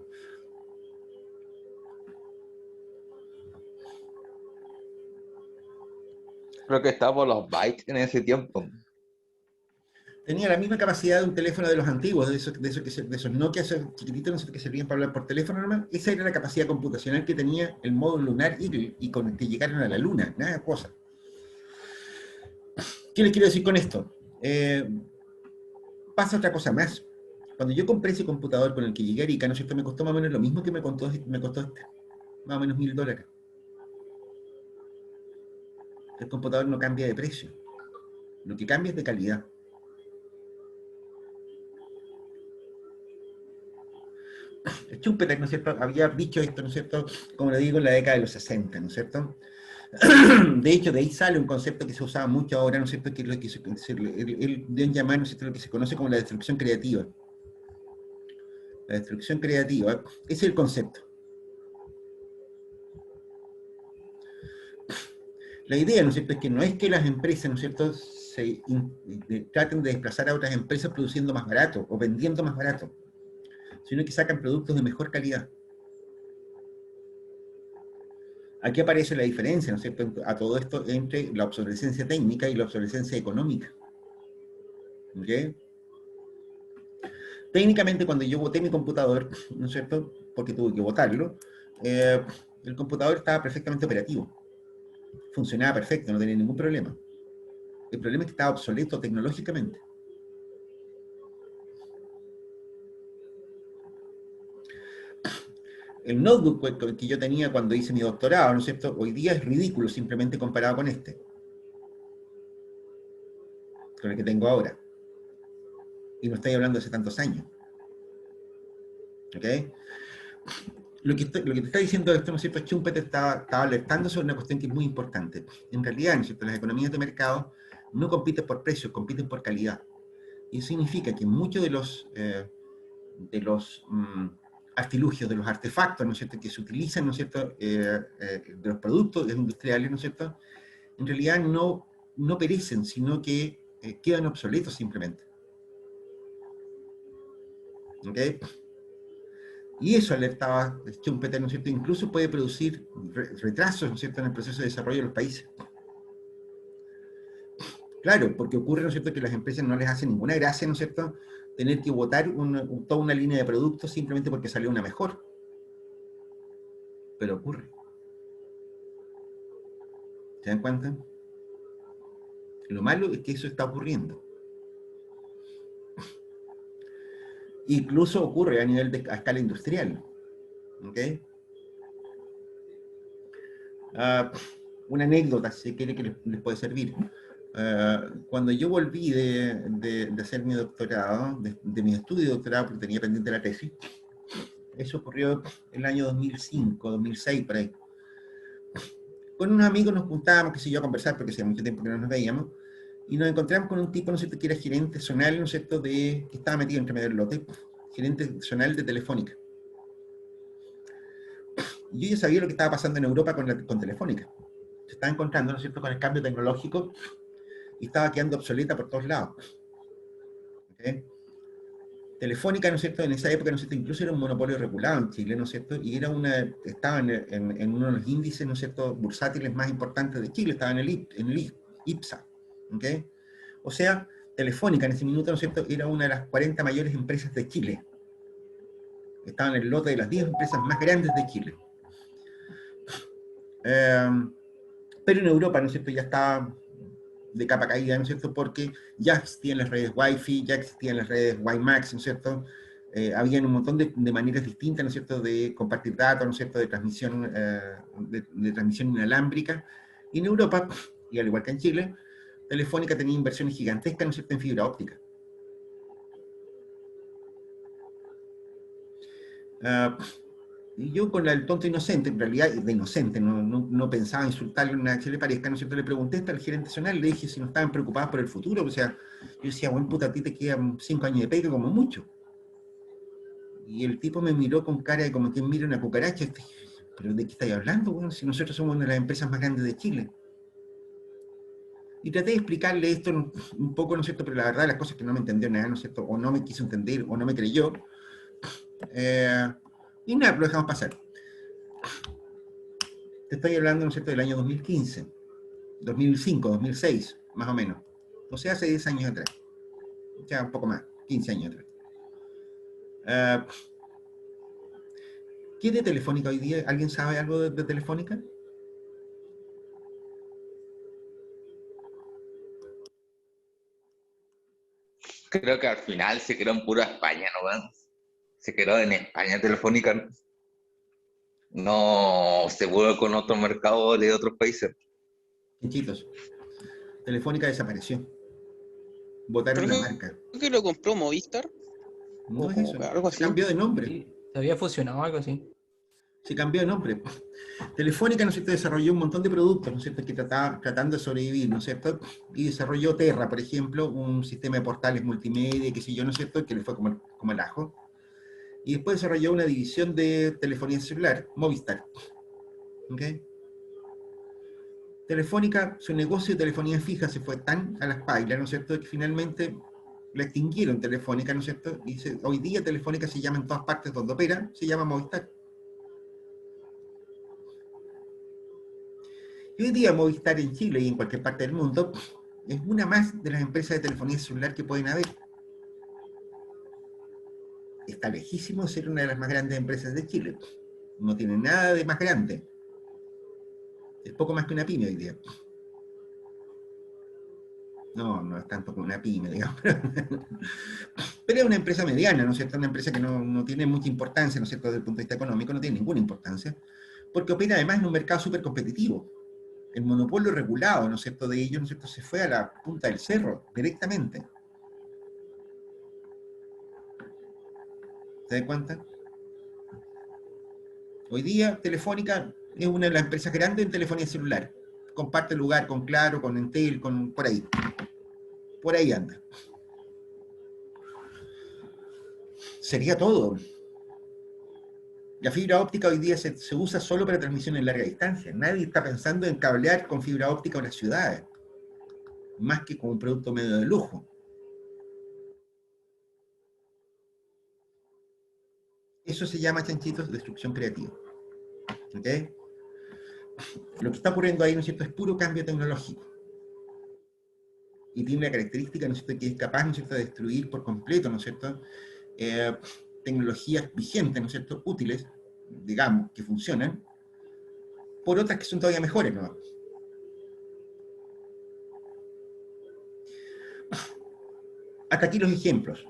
Creo que estaba por los bytes en ese tiempo. Tenía la misma capacidad de un teléfono de los antiguos, de esos Nokia chiquititos, ¿no es cierto?, que servían para hablar por teléfono nomás. Esa era la capacidad computacional que tenía el módulo lunar Eagle y con el que llegaron a la Luna, nada de cosa. ¿Qué les quiero decir con esto? Pasa otra cosa más. Cuando yo compré ese computador con el que llegué a Arica, ¿no es cierto?, me costó más o menos lo mismo que me costó este, más o menos $1000. El computador no cambia de precio, lo que cambia es de calidad. Schumpeter, ¿no es cierto?, había dicho esto, ¿no es cierto?, como lo digo, en la década de los 60, ¿no es cierto? De hecho, de ahí sale un concepto que se usaba mucho ahora, ¿no es cierto?, que es lo que él deben llamar, ¿no es cierto?, lo que se conoce como la destrucción creativa. La destrucción creativa, ese es el concepto. La idea, ¿no es cierto?, es que no es que las empresas, ¿no es cierto?, traten de desplazar a otras empresas produciendo más barato o vendiendo más barato, sino que sacan productos de mejor calidad. Aquí aparece la diferencia, ¿no es cierto?, a todo esto entre la obsolescencia técnica y la obsolescencia económica. ¿Ok? Técnicamente, cuando yo boté mi computador, ¿no es cierto?, porque tuve que botarlo, el computador estaba perfectamente operativo. Funcionaba perfecto, no tenía ningún problema. El problema es que estaba obsoleto tecnológicamente. El notebook que yo tenía cuando hice mi doctorado, ¿no es cierto?, hoy día es ridículo simplemente comparado con este, con el que tengo ahora. Y no estoy hablando de hace tantos años. ¿Ok? Lo que te está diciendo esto, ¿no es cierto?, Schumpeter estaba alertando sobre una cuestión que es muy importante. En realidad, ¿no es cierto?, las economías de mercado no compiten por precios, compiten por calidad. Y eso significa que muchos de los artilugios, de los artefactos, ¿no es cierto?, que se utilizan, ¿no es cierto?, de los productos industriales, ¿no es cierto?, en realidad no perecen, sino que quedan obsoletos simplemente. ¿Ok? Y eso alertaba Schumpeter, ¿no es cierto?, incluso puede producir retrasos, ¿no es cierto?, en el proceso de desarrollo de los países. Claro, porque ocurre, ¿no es cierto?, que las empresas no les hace ninguna gracia, ¿no es cierto?, tener que botar toda una línea de productos simplemente porque salió una mejor. Pero ocurre. ¿Se dan cuenta? Lo malo es que eso está ocurriendo. Incluso ocurre a escala industrial. ¿Ok? Una anécdota, si quiere, que les puede servir. Cuando yo volví de hacer mi doctorado, de mi estudio de doctorado, porque tenía pendiente la tesis, eso ocurrió en el año 2005, 2006, por ahí. Con unos amigos nos juntábamos, qué sé yo, a conversar, porque hacía mucho tiempo que no nos veíamos, y nos encontramos con un tipo, ¿no es cierto?, que era gerente zonal, ¿no es cierto?, que estaba metido entre medio del lote, gerente zonal de Telefónica. Y yo ya sabía lo que estaba pasando en Europa con Telefónica. Se estaba encontrando, ¿no es cierto?, con el cambio tecnológico y estaba quedando obsoleta por todos lados. ¿Okay? Telefónica, ¿no es cierto?, en esa época, ¿no es cierto?, incluso era un monopolio regulado en Chile, ¿no es cierto?, y estaba en uno de los índices, ¿no es cierto?, bursátiles más importantes de Chile, estaba en el IPSA. ¿Okay? O sea, Telefónica en ese minuto, ¿no es cierto?, era una de las 40 mayores empresas de Chile. Estaba en el lote de las 10 empresas más grandes de Chile. Pero en Europa, ¿no es cierto?, ya estaba de capa caída, ¿no es cierto?, porque ya existían las redes Wi-Fi, ya existían las redes WiMAX, ¿no es cierto?, habían un montón de maneras distintas, ¿no es cierto?, de compartir datos, ¿no es cierto?, de transmisión, de transmisión inalámbrica. Y en Europa, y al igual que en Chile, Telefónica tenía inversiones gigantescas, ¿no es cierto?, en fibra óptica. Y yo con el tonto inocente, en realidad de inocente, no pensaba insultarle nada que le parezca, ¿no es cierto?, le pregunté hasta al gerente nacional, le dije si no estaban preocupados por el futuro, o sea, yo decía, bueno, puta, a ti te quedan 5 años de pega como mucho. Y el tipo me miró con cara de como quien mira una cucaracha, pero ¿de qué estáis hablando, bueno, si nosotros somos una de las empresas más grandes de Chile? Y traté de explicarle esto un poco, ¿no es cierto?, pero la verdad las cosas que no me entendió nada, ¿no es cierto?, o no me quiso entender, o no me creyó. Y nada, lo dejamos pasar. Te estoy hablando, ¿no es cierto?, del año 2015, 2005, 2006, más o menos. O sea, hace 10 años atrás. O sea, un poco más, 15 años atrás. ¿Qué es de Telefónica hoy día? ¿Alguien sabe algo de Telefónica? Creo que al final se quedó en pura España, ¿no, weón? Se quedó en España Telefónica. No se vuelve con otro mercado de otros países. Chitos. Telefónica desapareció. Pero Votaron la creo marca. que lo compró Movistar No o es como eso. que algo Se así. cambió de nombre. Sí, se había fusionado algo así. Se cambió de nombre. Telefónica, ¿no es cierto?, desarrolló un montón de productos, ¿no es cierto?, que tratando de sobrevivir, ¿no es cierto?, y desarrolló Terra, por ejemplo, un sistema de portales multimedia, qué sé yo, ¿no es cierto?, que le fue como el ajo. Y después desarrolló una división de telefonía celular, Movistar. ¿Ok? Telefónica, su negocio de telefonía fija se fue tan a las pailas, ¿no es cierto?, que finalmente la extinguieron Telefónica, ¿no es cierto?, y hoy día Telefónica se llama en todas partes donde opera, se llama Movistar. Y hoy día Movistar en Chile y en cualquier parte del mundo es una más de las empresas de telefonía celular que pueden haber. Está lejísimo de ser una de las más grandes empresas de Chile. No tiene nada de más grande. Es poco más que una pyme hoy día. No, no es tanto como una pyme, digamos. Pero es una empresa mediana, ¿no es cierto? Una empresa que no tiene mucha importancia, ¿no es cierto? Desde el punto de vista económico, no tiene ninguna importancia, porque opera además en un mercado súper competitivo. El monopolio regulado, ¿no es cierto?, de ellos, ¿no es cierto?, se fue a la punta del cerro, directamente. ¿Se dan cuenta? Hoy día, Telefónica es una de las empresas grandes en telefonía celular. Comparte lugar con Claro, con Entel, por ahí. Por ahí anda. Sería todo. La fibra óptica hoy día se usa solo para transmisión en larga distancia. Nadie está pensando en cablear con fibra óptica a las ciudades, más que como un producto medio de lujo. Eso se llama, chanchitos, destrucción creativa. ¿Ok? Lo que está ocurriendo ahí, ¿no es cierto?, es puro cambio tecnológico. Y tiene una característica, ¿no es cierto?, que es capaz, ¿no es cierto?, de destruir por completo, ¿no es cierto?, tecnologías vigentes, ¿no es cierto?, útiles, digamos, que funcionan, por otras que son todavía mejores, ¿no? Hasta aquí los ejemplos.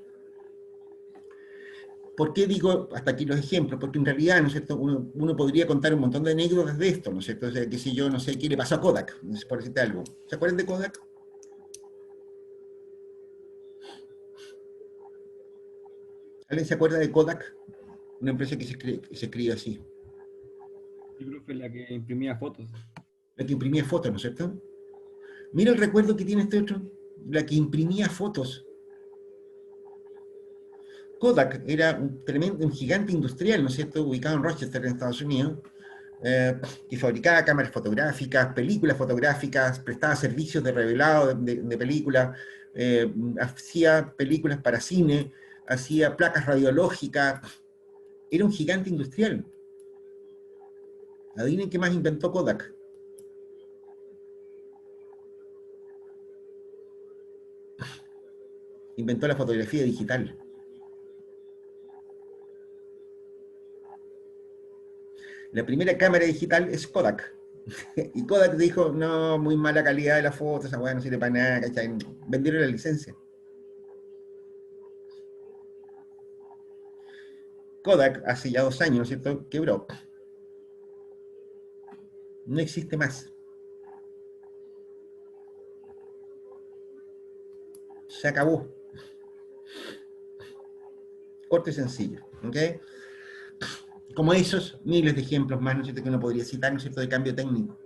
¿Por qué digo hasta aquí los ejemplos? Porque en realidad, ¿no es cierto?, uno podría contar un montón de anécdotas de esto, ¿no es cierto? O sea, qué sé yo, no sé qué le pasó a Kodak, por decirte algo. ¿Se acuerdan de Kodak? ¿Alguien se acuerda de Kodak? Una empresa que se escribe así. Yo creo que fue la que imprimía fotos. La que imprimía fotos, ¿no es cierto? Mira el recuerdo que tiene este otro. La que imprimía fotos. Kodak era un gigante industrial, ¿no es cierto?, ubicado en Rochester, en Estados Unidos, que fabricaba cámaras fotográficas, películas fotográficas, prestaba servicios de revelado de películas, hacía películas para cine, hacía placas radiológicas. Era un gigante industrial. Adivinen qué más inventó Kodak. Inventó la fotografía digital. La primera cámara digital es Kodak. Y Kodak dijo, no, muy mala calidad de la foto, esa weá no sirve para nada, ¿cachai? Vendieron la licencia. Kodak, hace ya 2 años, ¿no es cierto?, quebró. No existe más. Se acabó. Corto y sencillo, ¿ok? Como esos, miles de ejemplos más, ¿no es cierto?, que uno podría citar, ¿no es cierto?, de cambio técnico.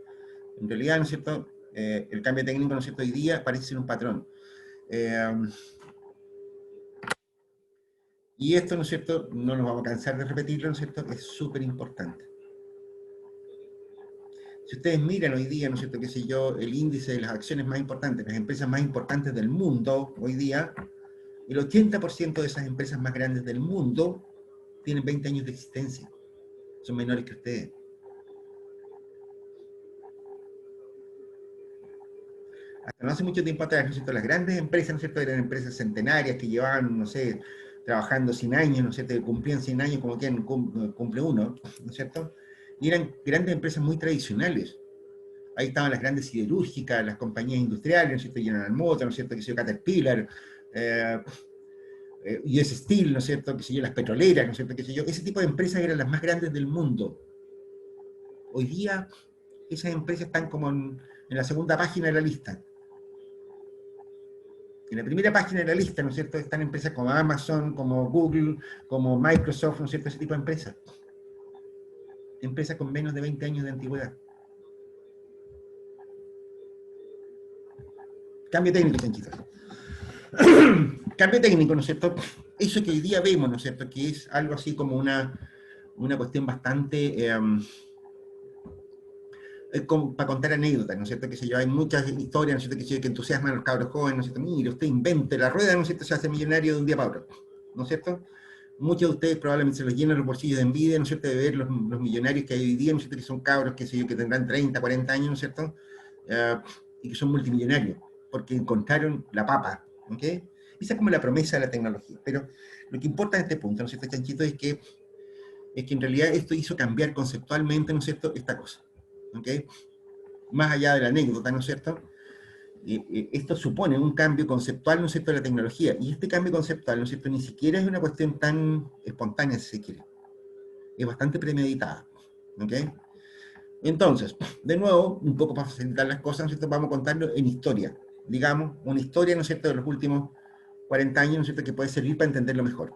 En realidad, ¿no es cierto?, el cambio técnico, ¿no es cierto?, hoy día parece ser un patrón. Y esto, ¿no es cierto?, no nos vamos a cansar de repetirlo, ¿no es cierto?, es súper importante. Si ustedes miran hoy día, ¿no es cierto?, qué sé yo, el índice de las acciones más importantes, las empresas más importantes del mundo hoy día, el 80% de esas empresas más grandes del mundo tienen 20 años de existencia. Son menores que ustedes. Hasta no hace mucho tiempo atrás, ¿no es cierto?, las grandes empresas, ¿no es cierto?, eran empresas centenarias que llevaban, no sé, trabajando 100 años, ¿no es cierto?, cumplían 100 años como quien cumple uno, ¿no es cierto? Y eran grandes empresas muy tradicionales. Ahí estaban las grandes siderúrgicas, las compañías industriales, ¿no es cierto?, General Motors, ¿no es cierto?, que se yo, Caterpillar, US Steel, ¿no es cierto?, que se yo, las petroleras, ¿no es cierto?, que se yo. Ese tipo de empresas eran las más grandes del mundo. Hoy día, esas empresas están como en la segunda página de la lista. En la primera página de la lista, ¿no es cierto?, están empresas como Amazon, como Google, como Microsoft, ¿no es cierto?, ese tipo de empresas. empresas con menos de 20 años de antigüedad. Cambio técnico, chanchitos. Cambio técnico, ¿no es cierto? Eso que hoy día vemos, ¿no es cierto? Que es algo así como una cuestión bastante... como para contar anécdotas, ¿no es cierto? Que sé yo, hay muchas historias, ¿no es cierto? Que entusiasman a los cabros jóvenes, ¿no es cierto? Mire, usted invente la rueda, ¿no es cierto? Se hace millonario de un día para otro, ¿no es cierto? Muchos de ustedes probablemente se los llenan los bolsillos de envidia, ¿no es cierto? De ver los millonarios que hay hoy día, ¿no es cierto? Que son cabros, que sé yo, que tendrán 30, 40 años, ¿no es cierto? Y que son multimillonarios, porque encontraron la papa, ¿ok? Esa es como la promesa de la tecnología. Pero lo que importa en este punto, ¿no es cierto, chanchito? Es que en realidad esto hizo cambiar conceptualmente, ¿no es cierto?, esta cosa. ¿Ok? Más allá de la anécdota, ¿no es cierto? Esto supone un cambio conceptual, ¿no es cierto?, de la tecnología. Y este cambio conceptual, ¿no es cierto?, ni siquiera es una cuestión tan espontánea, si se quiere. Es bastante premeditada. ¿Ok? Entonces, de nuevo, un poco para facilitar las cosas, ¿no es cierto?, vamos a contarlo en historia. Digamos, una historia, ¿no es cierto?, de los últimos 40 años, ¿no es cierto?, que puede servir para entenderlo mejor.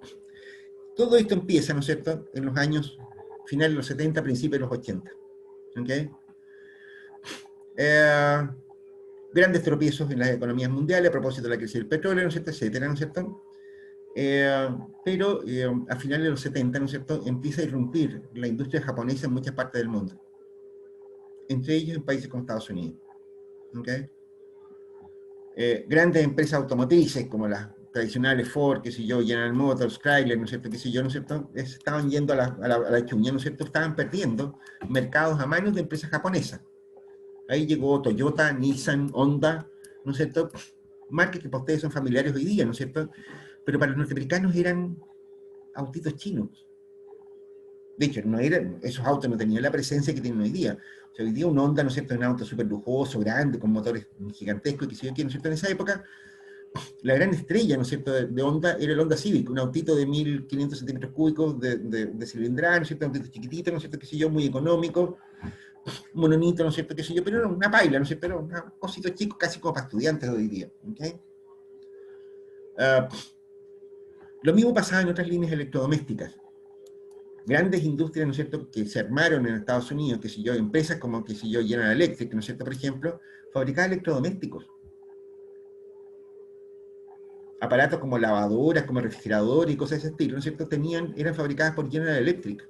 Todo esto empieza, ¿no es cierto?, en los años finales de los 70, principios de los 80. ¿Ok? Grandes tropiezos en las economías mundiales a propósito de la crisis del petróleo, ¿no es cierto?, etcétera, ¿no es cierto? Pero a finales de los 70, ¿no es cierto?, empieza a irrumpir la industria japonesa en muchas partes del mundo, entre ellos en países como Estados Unidos. ¿Okay? Grandes empresas automotrices como las tradicionales Ford, qué sé yo, General Motors, Chrysler, ¿no es cierto?, qué sé yo, ¿no es cierto?, estaban yendo a la chuña, ¿no es cierto?, estaban perdiendo mercados a manos de empresas japonesas. Ahí llegó Toyota, Nissan, Honda, ¿no es cierto? Marcas que para ustedes son familiares hoy día, ¿no es cierto? Pero para los norteamericanos eran autitos chinos. De hecho, esos autos no tenían la presencia que tienen hoy día. O sea, hoy día un Honda, ¿no es cierto?, es un auto súper lujoso, grande, con motores gigantescos, y que sé yo qué, ¿no es cierto? En esa época, la gran estrella, ¿no es cierto?, de Honda era el Honda Civic, un autito de 1500 centímetros cúbicos de cilindrada, ¿no es cierto?, un autito chiquitito, ¿no es cierto?, qué sé yo, muy económico, mononito, ¿no es cierto?, qué sé yo, pero era una paila, ¿no es cierto?, era un cosito chico, casi como para estudiantes de hoy día. ¿Okay? Lo mismo pasaba en otras líneas electrodomésticas. Grandes industrias, ¿no es cierto?, que se armaron en Estados Unidos, que sé yo, empresas como, que sé yo, General Electric, ¿no es cierto?, por ejemplo, fabricaban electrodomésticos. Aparatos como lavadoras, como refrigeradores y cosas de ese estilo, ¿no es cierto?, eran fabricadas por General Electric.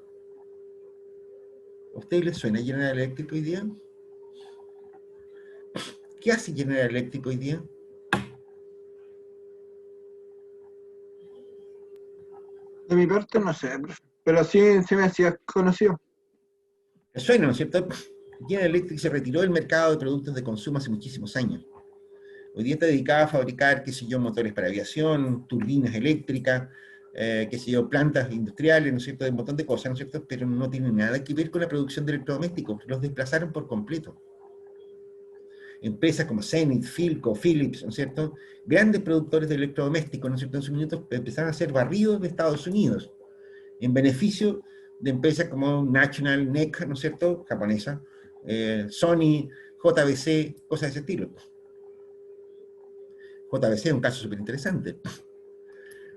¿A ustedes les suena General Electric hoy día? ¿Qué hace General Electric hoy día? De mi parte no sé, pero sí se me hacía conocido. ¿Les suena, no es cierto? General Electric se retiró del mercado de productos de consumo hace muchísimos años. Hoy día está dedicada a fabricar, qué sé yo, motores para aviación, turbinas eléctricas, qué sé yo, plantas industriales, ¿no es cierto?, de un montón de cosas, ¿no es cierto?, pero no tiene nada que ver con la producción de electrodomésticos, los desplazaron por completo. Empresas como Zenith, Philco, Philips, ¿no es cierto?, grandes productores de electrodomésticos, ¿no es cierto?, en sus minutos empezaron a ser barridos de Estados Unidos, en beneficio de empresas como National, NEC, ¿no es cierto?, japonesa, Sony, JBC, cosas de ese estilo. JBC es un caso súper interesante.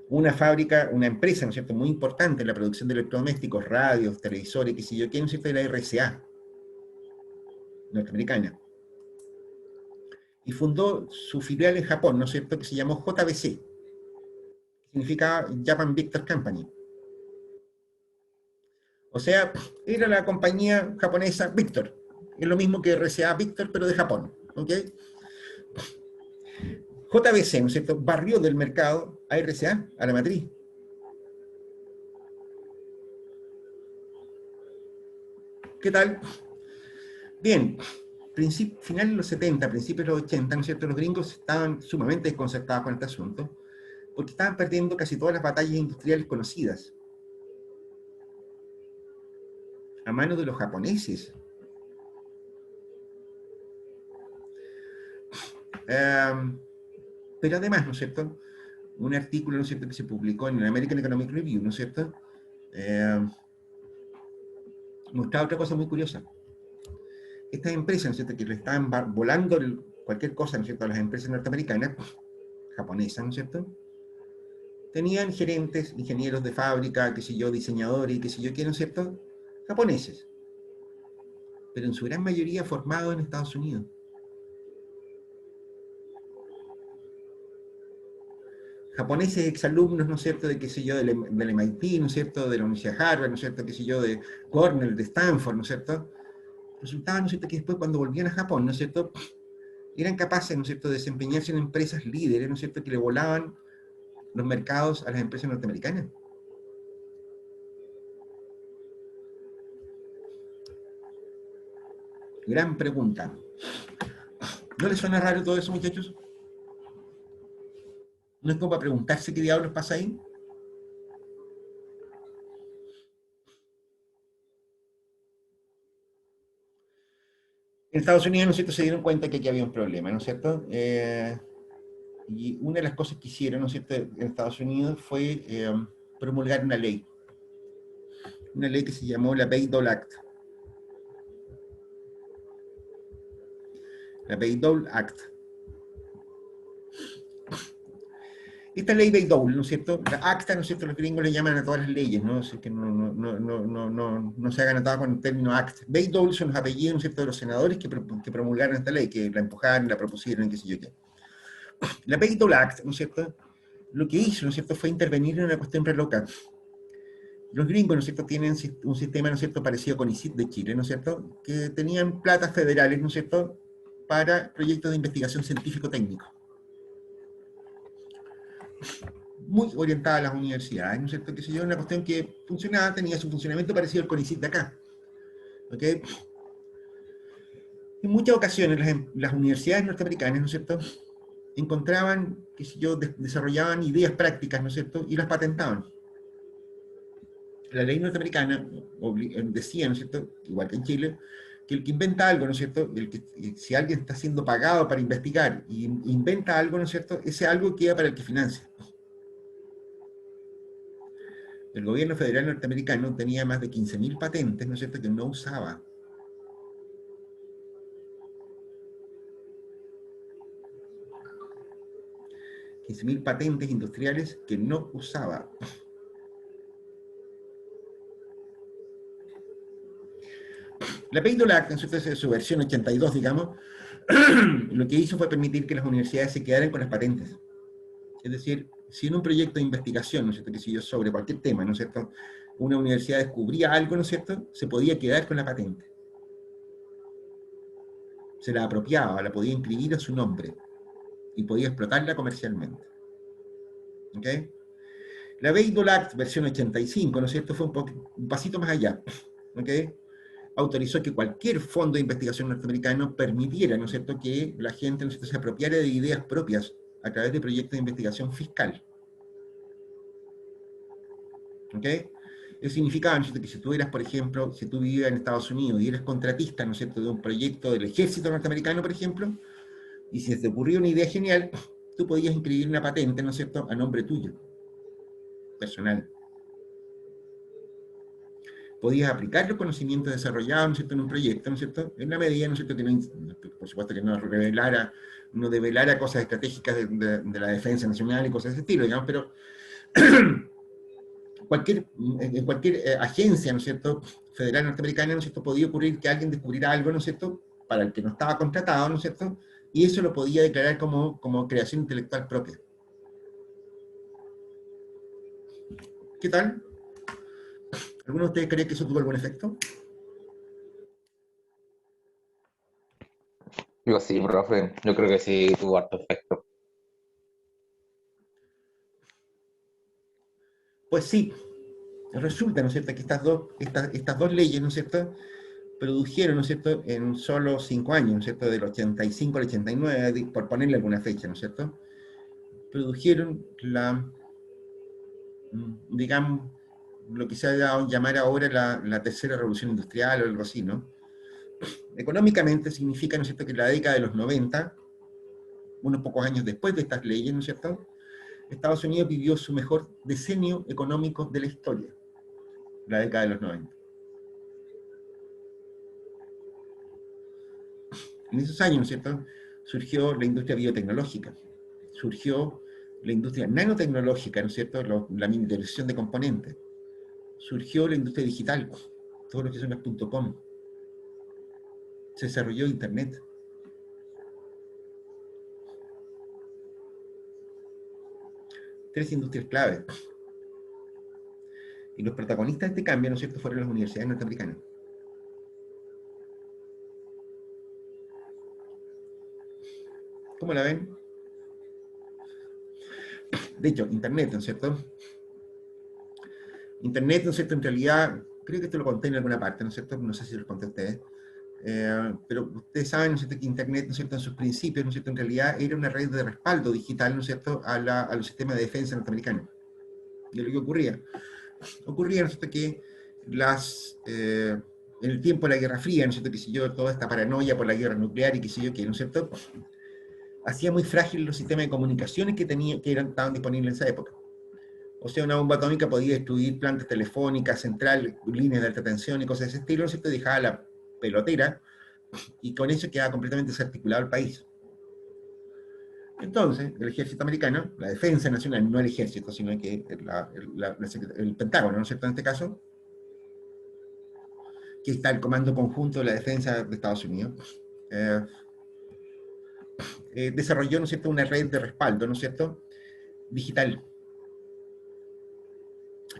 Una fábrica, una empresa, ¿no es cierto?, muy importante en la producción de electrodomésticos, radios, televisores, qué sé yo, ¿quién, no es cierto?, de la RCA, norteamericana. Y fundó su filial en Japón, ¿no es cierto?, que se llamó JBC, que significa Japan Victor Company. O sea, era la compañía japonesa Victor. Es lo mismo que RCA Victor, pero de Japón. ¿Ok? JBC, ¿no es cierto?, barrió del mercado a RCA, a la matriz. ¿Qué tal? Bien, finales de los 70, principios de los 80, ¿no es cierto?, los gringos estaban sumamente desconcertados con este asunto, porque estaban perdiendo casi todas las batallas industriales conocidas a manos de los japoneses. Pero además, ¿no es cierto?, un artículo, ¿no es cierto?, que se publicó en el American Economic Review, ¿no es cierto?, mostraba otra cosa muy curiosa. Estas empresas, ¿no es cierto?, que le estaban volando cualquier cosa, ¿no es cierto?, a las empresas norteamericanas, japonesas, ¿no es cierto?, tenían gerentes, ingenieros de fábrica, qué sé yo, diseñadores y qué sé yo qué, ¿no es cierto?, japoneses. pero en su gran mayoría formados en Estados Unidos. Japoneses exalumnos, ¿no es cierto?, de qué sé yo, del MIT, ¿no es cierto?, de la Universidad de Harvard, ¿no es cierto?, qué sé yo, de Cornell, de Stanford, ¿no es cierto?, resultaba, ¿no es cierto?, que después cuando volvían a Japón, ¿no es cierto?, eran capaces, ¿no es cierto?, de desempeñarse en empresas líderes, ¿no es cierto?, que le volaban los mercados a las empresas norteamericanas. Gran pregunta. ¿No les suena raro todo eso, muchachos? ¿No es como para preguntarse qué diablos pasa ahí? En Estados Unidos, ¿no es cierto?, se dieron cuenta que aquí había un problema, ¿no es cierto? Y una de las cosas que hicieron, ¿no es cierto?, en Estados Unidos fue promulgar una ley que se llamó la Bayh-Dole Act. La Bayh-Dole Act. Esta ley Bayh-Dole, ¿no es cierto? La acta, ¿no es cierto? Los gringos le llaman a todas las leyes, ¿no? Así que no se hagan atados con el término act. Bayh-Dole son los apellidos, ¿no es cierto?, de los senadores que promulgaron esta ley, que la empujaron, la propusieron, qué sé yo qué. La Bayh-Dole Act, ¿no es cierto?, lo que hizo, ¿no es cierto?, fue intervenir en una cuestión re loca. Los gringos, ¿no es cierto?, tienen un sistema, ¿no es cierto?, parecido con ICIT de Chile, ¿no es cierto?, que tenían platas federales, ¿no es cierto?, para proyectos de investigación científico-técnico. Muy orientada a las universidades, ¿no es cierto?, que se lleva una cuestión que funcionaba, tenía su funcionamiento parecido al CONICIT de acá. ¿Ok? En muchas ocasiones las universidades norteamericanas, ¿no es cierto?, encontraban, qué sé yo, desarrollaban ideas prácticas, ¿no es cierto?, y las patentaban. La ley norteamericana decía, ¿no es cierto?, igual que en Chile, que el que inventa algo, ¿no es cierto?, si alguien está siendo pagado para investigar y inventa algo, ¿no es cierto?, ese algo queda para el que financia. El gobierno federal norteamericano tenía más de 15.000 patentes, ¿no es cierto?, que no usaba. 15.000 patentes industriales que no usaba. La Bayh-Dole Act, en su versión 82, digamos, lo que hizo fue permitir que las universidades se quedaran con las patentes. Es decir, si en un proyecto de investigación, ¿no es cierto?, que si yo sobre cualquier tema, ¿no es cierto?, una universidad descubría algo, ¿no es cierto?, se podía quedar con la patente. Se la apropiaba, la podía inscribir a su nombre y podía explotarla comercialmente. ¿Ok? La Bayh-Dole Act, versión 85, ¿no es cierto?, fue un pasito más allá. ¿Ok? Autorizó que cualquier fondo de investigación norteamericano permitiera, ¿no es cierto?, que la gente, ¿no es cierto?, se apropiara de ideas propias a través de proyectos de investigación fiscal. ¿Ok? Eso significaba, ¿no es cierto?, que si tú eras, por ejemplo, si tú vivías en Estados Unidos y eres contratista, ¿no es cierto?, de un proyecto del ejército norteamericano, por ejemplo, y si te ocurrió una idea genial, tú podías inscribir una patente, ¿no es cierto?, a nombre tuyo, personal. Podías aplicar los conocimientos desarrollados, ¿no es cierto?, en un proyecto, ¿no es cierto?, en la medida, ¿no es cierto?, que no, por supuesto que no develara cosas estratégicas de la defensa nacional y cosas de ese estilo, digamos, pero en cualquier agencia, ¿no es cierto?, federal norteamericana, ¿no es cierto?, podía ocurrir que alguien descubriera algo, ¿no es cierto?, para el que no estaba contratado, ¿no es cierto?, y eso lo podía declarar como creación intelectual propia. ¿Qué tal? ¿Alguno de ustedes cree que eso tuvo algún efecto? Digo, sí, profe, yo creo que sí tuvo harto efecto. Pues sí, resulta, ¿no es cierto?, que estas dos leyes, ¿no es cierto?, produjeron, ¿no es cierto?, en solo 5 años, ¿no es cierto?, del 85 al 89, por ponerle alguna fecha, ¿no es cierto?, produjeron digamos, lo que se ha dado a llamar ahora la tercera revolución industrial o algo así, ¿no? Económicamente significa, ¿no es cierto?, que en la década de los 90, unos pocos años después de estas leyes, ¿no es cierto?, Estados Unidos vivió su mejor decenio económico de la historia, la década de los 90. En esos años, ¿no es cierto?, surgió la industria biotecnológica, surgió la industria nanotecnológica, ¿no es cierto?, la miniaturización de componentes, surgió la industria digital, todo lo que son las .com. se desarrolló Internet. Tres industrias clave. Y los protagonistas de este cambio, ¿no es cierto?, fueron las universidades norteamericanas. ¿Cómo la ven? De hecho, Internet, ¿no es cierto? Internet, ¿no es cierto?, en realidad, creo que esto lo conté en alguna parte, ¿no es cierto? No sé si lo conté a ustedes. Pero ustedes saben, ¿no es cierto?, que Internet, ¿no es cierto?, en sus principios, ¿no es cierto?, en realidad era una red de respaldo digital, ¿no es cierto?, a los sistemas de defensa norteamericanos. Y lo que ocurría, ¿no es cierto?, que en el tiempo de la Guerra Fría, ¿no es cierto?, que si yo, toda esta paranoia por la guerra nuclear y que si yo, que, ¿no es cierto?, hacía muy frágil los sistemas de comunicaciones que estaban disponibles en esa época. O sea, una bomba atómica podía destruir plantas telefónicas, centrales, líneas de alta tensión y cosas de ese estilo, ¿no es cierto?, dejaba la pelotera, y con eso quedaba completamente desarticulado el país. Entonces, el ejército americano, la defensa nacional, no el ejército, sino que el Pentágono, ¿no es cierto?, en este caso, que está el Comando Conjunto de la Defensa de Estados Unidos, desarrolló, ¿no es cierto?, una red de respaldo, ¿no es cierto?, digital,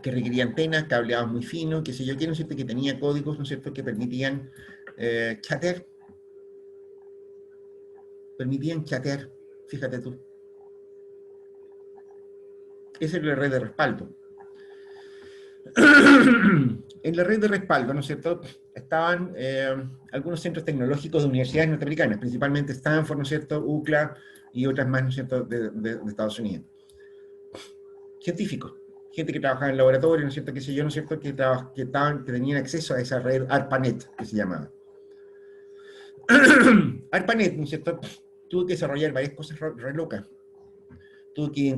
que requería antenas, cableados muy finos, qué sé yo, ¿no es cierto?, que tenía códigos, ¿no es cierto?, que permitían chatear, fíjate tú. Esa es la red de respaldo. En la red de respaldo, ¿no es cierto?, estaban algunos centros tecnológicos de universidades norteamericanas, principalmente Stanford, ¿no es cierto?, UCLA y otras más, ¿no es cierto?, de Estados Unidos. Científicos, gente que trabajaba en laboratorio, ¿no es cierto?, qué sé yo, ¿no es cierto?, que tenían acceso a esa red ARPANET, que se llamaba. ARPANET, ¿no es cierto?, tuvo que desarrollar varias cosas re locas. Tuvo que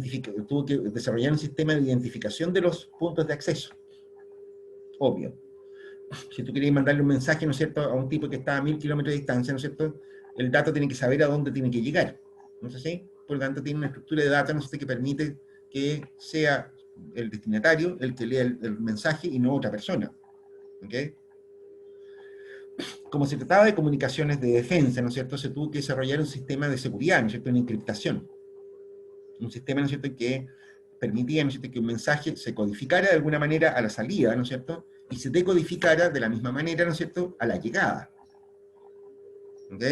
desarrollar un sistema de identificación de los puntos de acceso. Obvio. Si tú querías mandarle un mensaje, ¿no es cierto?, a un tipo que está a 1000 kilómetros de distancia, ¿no es cierto?, el dato tiene que saber a dónde tiene que llegar. ¿No es así? Por lo tanto, tiene una estructura de datos, ¿no es cierto?, que permite que sea el destinatario el que lea el mensaje y no otra persona. ¿Ok? Como se trataba de comunicaciones de defensa, ¿no es cierto?, se tuvo que desarrollar un sistema de seguridad, ¿no es cierto?, una encriptación. Un sistema, ¿no es cierto?, que permitía, ¿no es cierto?, que un mensaje se codificara de alguna manera a la salida, ¿no es cierto?, y se decodificara de la misma manera, ¿no es cierto?, a la llegada. ¿Ok?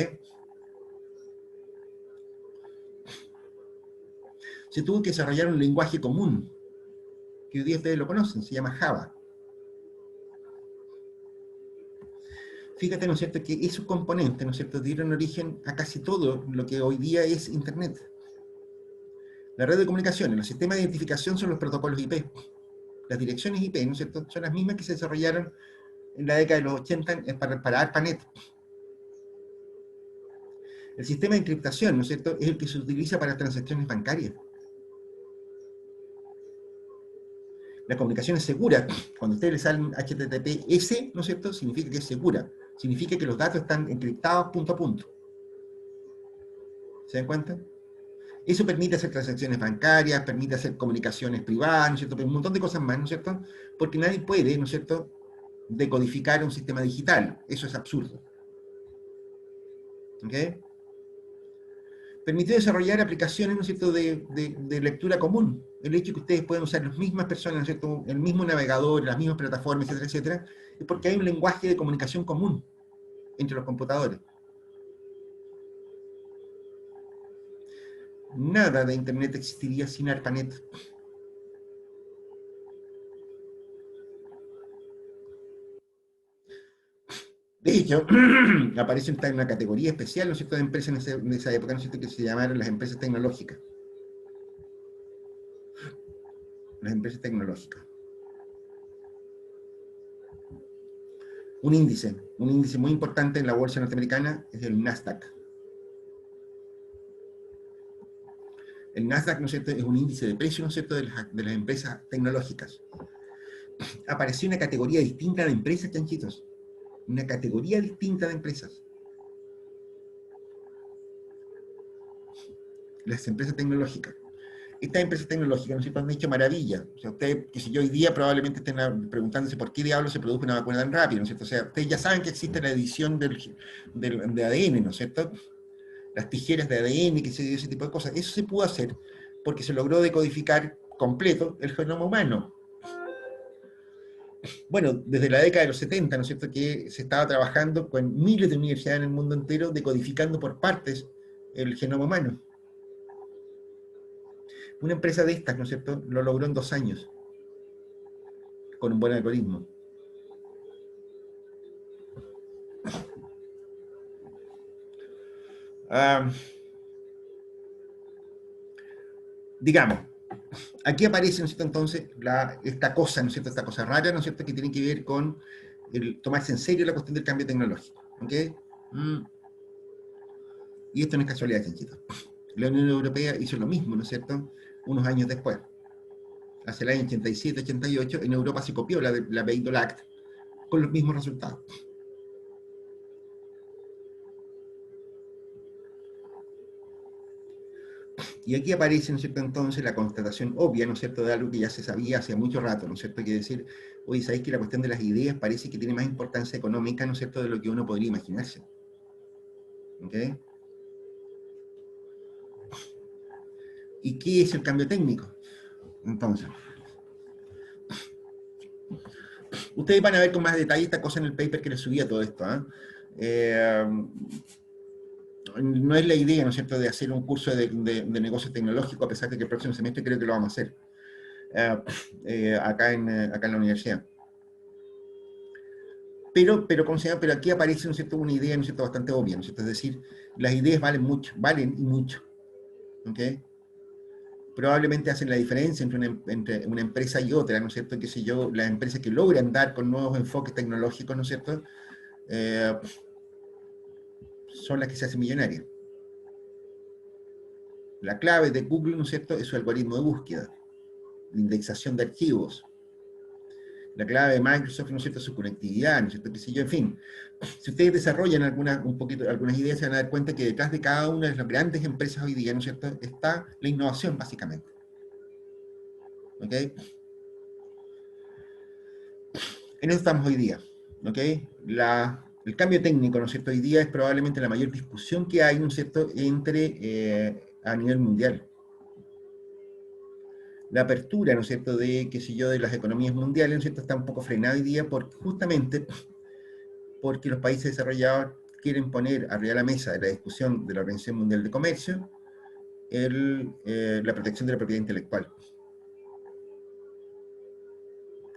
Se tuvo que desarrollar un lenguaje común, que hoy día ustedes lo conocen, se llama Java. Fíjate, ¿no es cierto?, que esos componentes, ¿no es cierto?, dieron origen a casi todo lo que hoy día es Internet. La red de comunicaciones, los sistemas de identificación son los protocolos IP. Las direcciones IP, ¿no es cierto?, son las mismas que se desarrollaron en la década de los 80 para ARPANET. El sistema de encriptación, ¿no es cierto?, es el que se utiliza para transacciones bancarias. La comunicación es segura. Cuando a ustedes les salen HTTPS, ¿no es cierto?, significa que es segura. Significa que los datos están encriptados punto a punto. ¿Se dan cuenta? Eso permite hacer transacciones bancarias, permite hacer comunicaciones privadas, ¿no es cierto?, pero un montón de cosas más, ¿no es cierto?, porque nadie puede, ¿no es cierto?, decodificar un sistema digital. Eso es absurdo. ¿Ok? Permitió desarrollar aplicaciones, ¿no es cierto?, de lectura común. El hecho de que ustedes puedan usar las mismas personas, ¿no es cierto?, el mismo navegador, las mismas plataformas, etcétera, etcétera, es porque hay un lenguaje de comunicación común entre los computadores. Nada de Internet existiría sin ARPANET. De hecho, aparece en una categoría especial, ¿no es cierto?, de empresas en esa época, ¿no es cierto?, que se llamaron las empresas tecnológicas. Las empresas tecnológicas. Un índice muy importante en la bolsa norteamericana es el Nasdaq. El Nasdaq, ¿no es cierto?, es un índice de precios, ¿no es cierto?, de las empresas tecnológicas. Apareció una categoría distinta de empresas, chanchitos. Una categoría distinta de empresas. Las empresas tecnológicas. estas empresas tecnológicas, ¿no es cierto?, han hecho maravillas. O sea, ustedes, que si yo hoy día probablemente estén preguntándose por qué diablos se produce una vacuna tan rápido, ¿no es cierto? O sea, ustedes ya saben que existe la edición de ADN, ¿no es cierto? Las tijeras de ADN, que ese tipo de cosas. Eso se pudo hacer porque se logró decodificar completo el genoma humano. Bueno, desde la década de los 70, ¿no es cierto?, que se estaba trabajando con miles de universidades en el mundo entero decodificando por partes el genoma humano. Una empresa de estas, ¿no es cierto?, lo logró en 2 años, con un buen algoritmo. Digamos, aquí aparece, ¿no es cierto?, entonces, esta cosa, ¿no es cierto?, esta cosa rara, ¿no es cierto?, que tiene que ver con el tomarse en serio la cuestión del cambio tecnológico. ¿Ok? Y esto no es casualidad, chanchito. La Unión Europea hizo lo mismo, ¿no es cierto?, unos años después. Hacia el año 87, 88, en Europa se copió la Bayh-Dole Act con los mismos resultados. Y aquí aparece, ¿no es cierto?, entonces la constatación obvia, ¿no es cierto?, de algo que ya se sabía hace mucho rato, ¿no es cierto?, que decir, oye, ¿sabéis que la cuestión de las ideas parece que tiene más importancia económica, ¿no es cierto?, de lo que uno podría imaginarse? ¿Ok? ¿Y qué es el cambio técnico? Entonces, ustedes van a ver con más detalle esta cosa en el paper que les subí a todo esto, no es la idea, ¿no es cierto?, de hacer un curso de negocio tecnológico, a pesar de que el próximo semestre creo que lo vamos a hacer acá en la universidad. ¿Cómo se llama? Pero aquí aparece, ¿no es cierto?, una idea, ¿no es cierto?, bastante obvia, ¿no es cierto? Es decir, las ideas valen mucho, valen y mucho. ¿Ok? Probablemente hacen la diferencia entre una empresa y otra, ¿no es cierto? Qué sé yo, las empresas que logran dar con nuevos enfoques tecnológicos, ¿no es cierto?, son las que se hacen millonarias. La clave de Google, ¿no es cierto?, es su algoritmo de búsqueda, de indexación de archivos. La clave de Microsoft, ¿no es cierto?, su conectividad, ¿no es cierto?, qué sé yo, en fin. Si ustedes desarrollan algunas ideas, se van a dar cuenta que detrás de cada una de las grandes empresas hoy día, ¿no es cierto?, está la innovación, básicamente. ¿Ok? En eso estamos hoy día. ¿Ok? El cambio técnico, ¿no es cierto?, hoy día es probablemente la mayor discusión que hay, ¿no es cierto?, a nivel mundial. La apertura, ¿no es cierto?, qué sé yo, de las economías mundiales, ¿no es cierto?, está un poco frenada hoy día justamente porque los países desarrollados quieren poner arriba de la mesa de la discusión de la Organización Mundial de Comercio la protección de la propiedad intelectual,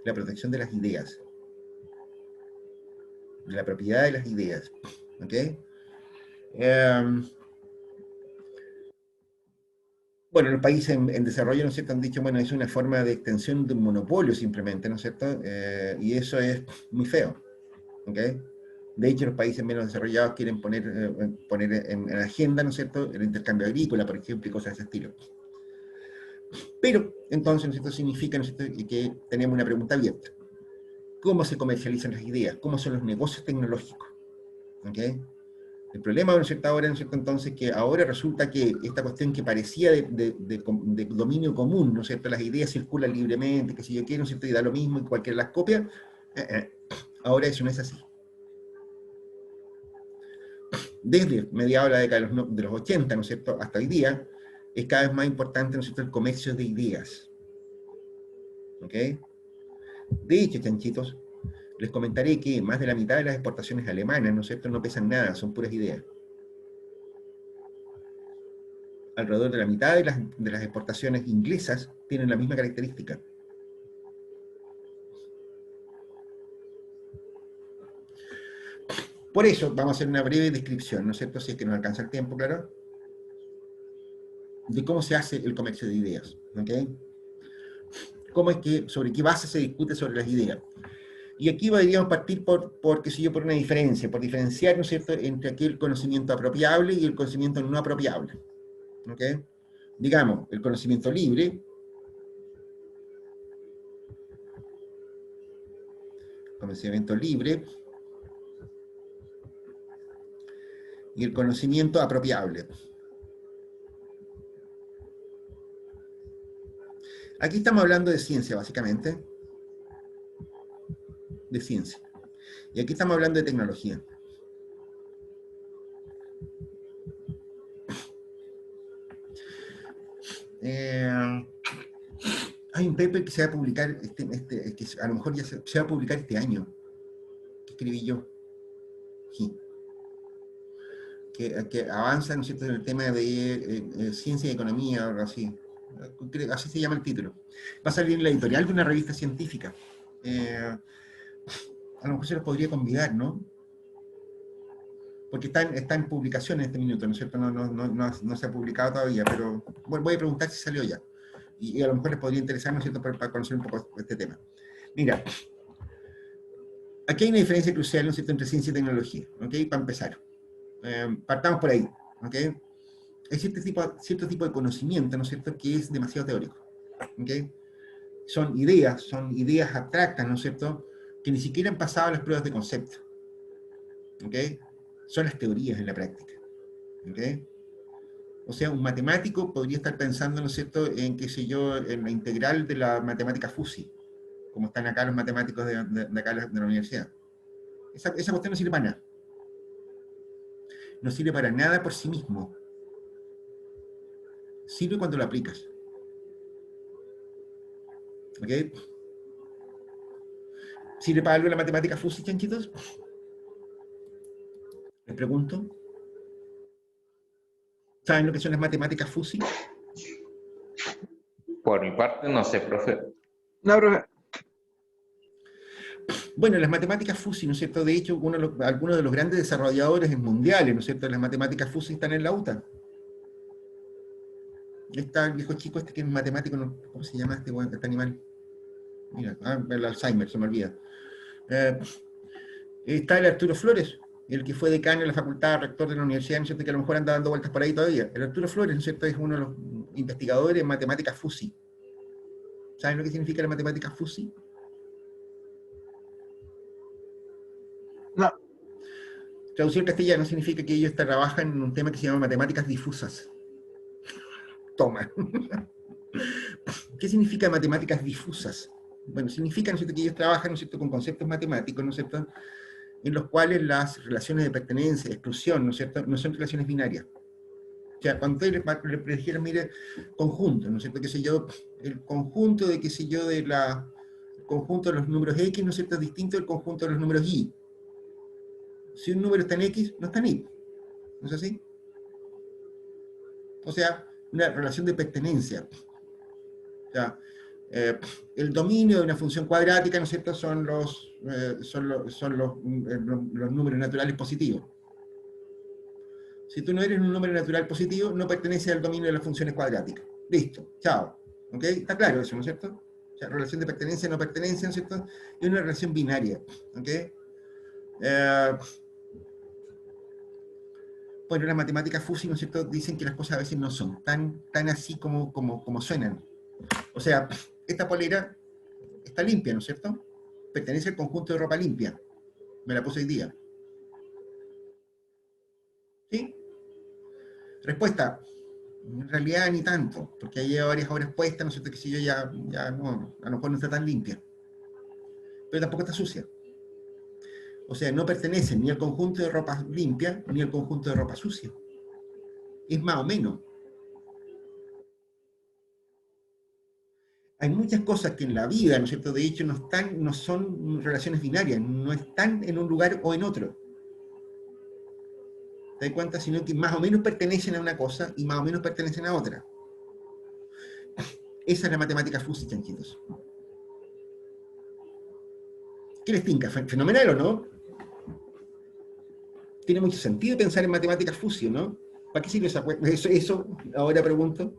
la protección de las ideas, de la propiedad de las ideas. ¿Ok? Bueno, los países en desarrollo, ¿no es cierto?, han dicho, bueno, es una forma de extensión de un monopolio simplemente, ¿no es cierto? Y eso es muy feo. ¿Ok? De hecho, los países menos desarrollados quieren poner en agenda, ¿no es cierto?, el intercambio agrícola, por ejemplo, y cosas de ese estilo. Pero, entonces, ¿no es cierto?, significa, ¿no es cierto?, que tenemos una pregunta abierta. ¿Cómo se comercializan las ideas? ¿Cómo son los negocios tecnológicos? ¿Ok? El problema, ¿no es cierto?, ahora, ¿no es cierto?, entonces, que ahora resulta que esta cuestión que parecía de dominio común, ¿no es cierto?, las ideas circulan libremente, que si yo quiero, ¿no es cierto?, y da lo mismo, y cualquiera las copia, ahora eso no es así. Desde mediados de la década de los 80, ¿no es cierto?, hasta hoy día, es cada vez más importante, ¿no es cierto?, el comercio de ideas. ¿Ok? De hecho, chanchitos, les comentaré que más de la mitad de las exportaciones alemanas, ¿no es cierto?, no pesan nada, son puras ideas. Alrededor de la mitad de las exportaciones inglesas tienen la misma característica. Por eso, vamos a hacer una breve descripción, ¿no es cierto?, si es que nos alcanza el tiempo, claro, de cómo se hace el comercio de ideas. ¿Ok? Sobre qué base se discute sobre las ideas. Y aquí podríamos partir qué sé yo, por una diferencia, por diferenciar, ¿no es cierto?, entre aquel conocimiento apropiable y el conocimiento no apropiable. ¿Ok? Digamos, el conocimiento libre, y el conocimiento apropiable. Aquí estamos hablando de ciencia, básicamente. De ciencia. Y aquí estamos hablando de tecnología. Hay un paper que se va a publicar, que a lo mejor ya se va a publicar este año, que escribí yo. Sí. Que avanza, ¿no es cierto?, en el tema de ciencia y economía, o algo así. Así se llama el título. Va a salir en la editorial de una revista científica. A lo mejor se los podría convidar, ¿no? Porque está en publicación en este minuto, ¿no es cierto? No se ha publicado todavía, pero bueno, voy a preguntar si salió ya. Y a lo mejor les podría interesar, ¿no es cierto?, para conocer un poco este tema. Mira, aquí hay una diferencia crucial, ¿no es cierto?, entre ciencia y tecnología, ¿ok? Para empezar. Partamos por ahí, ¿ok? Hay cierto tipo de conocimiento, ¿no es cierto?, que es demasiado teórico, ¿ok? Son ideas abstractas, ¿no es cierto?, que ni siquiera han pasado las pruebas de concepto, ¿ok? Son las teorías en la práctica, ¿ok? O sea, un matemático podría estar pensando, ¿no es cierto?, en, qué sé yo, en la integral de la matemática fuzzy, como están acá los matemáticos de acá de la universidad. Esa cuestión no sirve para nada. No sirve para nada por sí mismo. Sirve cuando lo aplicas. ¿Ok? ¿Sirve para algo la matemática fuzzy, chanchitos? Les pregunto. ¿Saben lo que son las matemáticas fuzzy? Por mi parte, no sé, profe. No, profe. Bueno, las matemáticas fuzzy, ¿no es cierto? De hecho, algunos de los grandes desarrolladores mundiales, ¿no es cierto?, de las matemáticas fuzzy están en la UTA. Está el viejo chico este que es matemático, ¿cómo se llama este animal? Mira, el Alzheimer, se me olvida. Está el Arturo Flores, el que fue decano de la facultad, rector de la universidad, ¿no es cierto?, que a lo mejor anda dando vueltas por ahí todavía. El Arturo Flores, ¿no es cierto?, es uno de los investigadores en matemáticas fuzzy. ¿Saben lo que significa la matemática fuzzy? No. Traducción castellano significa que ellos trabajan en un tema que se llama matemáticas difusas. Toma. ¿Qué significa matemáticas difusas? Bueno, significa, ¿no es cierto?, que ellos trabajan, ¿no es cierto?, con conceptos matemáticos, ¿no es cierto?, en los cuales las relaciones de pertenencia, de exclusión, ¿no es cierto?, no son relaciones binarias. O sea, cuando ustedes le dijeron, mire, conjunto, ¿no es cierto?, qué sé yo, el conjunto de, qué sé yo, el conjunto de los números X, ¿no es cierto?, es distinto del conjunto de los números Y. Si un número está en X, no está en Y. ¿No es así? O sea, una relación de pertenencia. O sea, el dominio de una función cuadrática, ¿no es cierto?, son los números naturales positivos. Si tú no eres un número natural positivo, no perteneces al dominio de las funciones cuadráticas. Listo, chao. ¿Ok? Está claro eso, ¿no es cierto? O sea, relación de pertenencia, no pertenencia, ¿no es cierto? Es una relación binaria. ¿Ok? Bueno, las matemáticas fuzzy, ¿no es cierto?, dicen que las cosas a veces no son tan así como suenan. O sea, esta polera está limpia, ¿no es cierto? Pertenece al conjunto de ropa limpia. Me la puse hoy día. ¿Sí? Respuesta, en realidad ni tanto, porque lleva varias horas puestas, ¿no es cierto?, que si yo ya no, a lo mejor no está tan limpia. Pero tampoco está sucia. O sea, no pertenece ni al conjunto de ropa limpia, ni al conjunto de ropa sucia. Es más o menos. Hay muchas cosas que en la vida, ¿no es cierto?, de hecho no son relaciones binarias, no están en un lugar o en otro. ¿Te das cuenta? Sino que más o menos pertenecen a una cosa y más o menos pertenecen a otra. Esa es la matemática fuzzy, chanchitos. ¿Qué les tinca? ¿Fenomenal o no? Tiene mucho sentido pensar en matemáticas fuzzy, ¿no? ¿Para qué sirve eso? Ahora pregunto.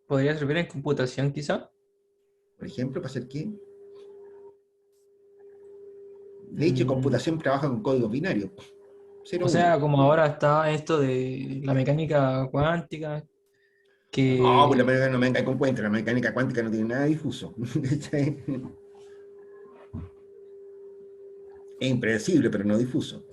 ¿Podría servir en computación quizá? Por ejemplo, ¿para hacer qué? De hecho, Mm, computación trabaja con códigos binarios. 0, o 1. sea, como ahora está esto de la mecánica cuántica, No, pues la que, mecánica no me venga con cuenta, la mecánica cuántica no tiene nada difuso. Es impredecible, pero no difuso.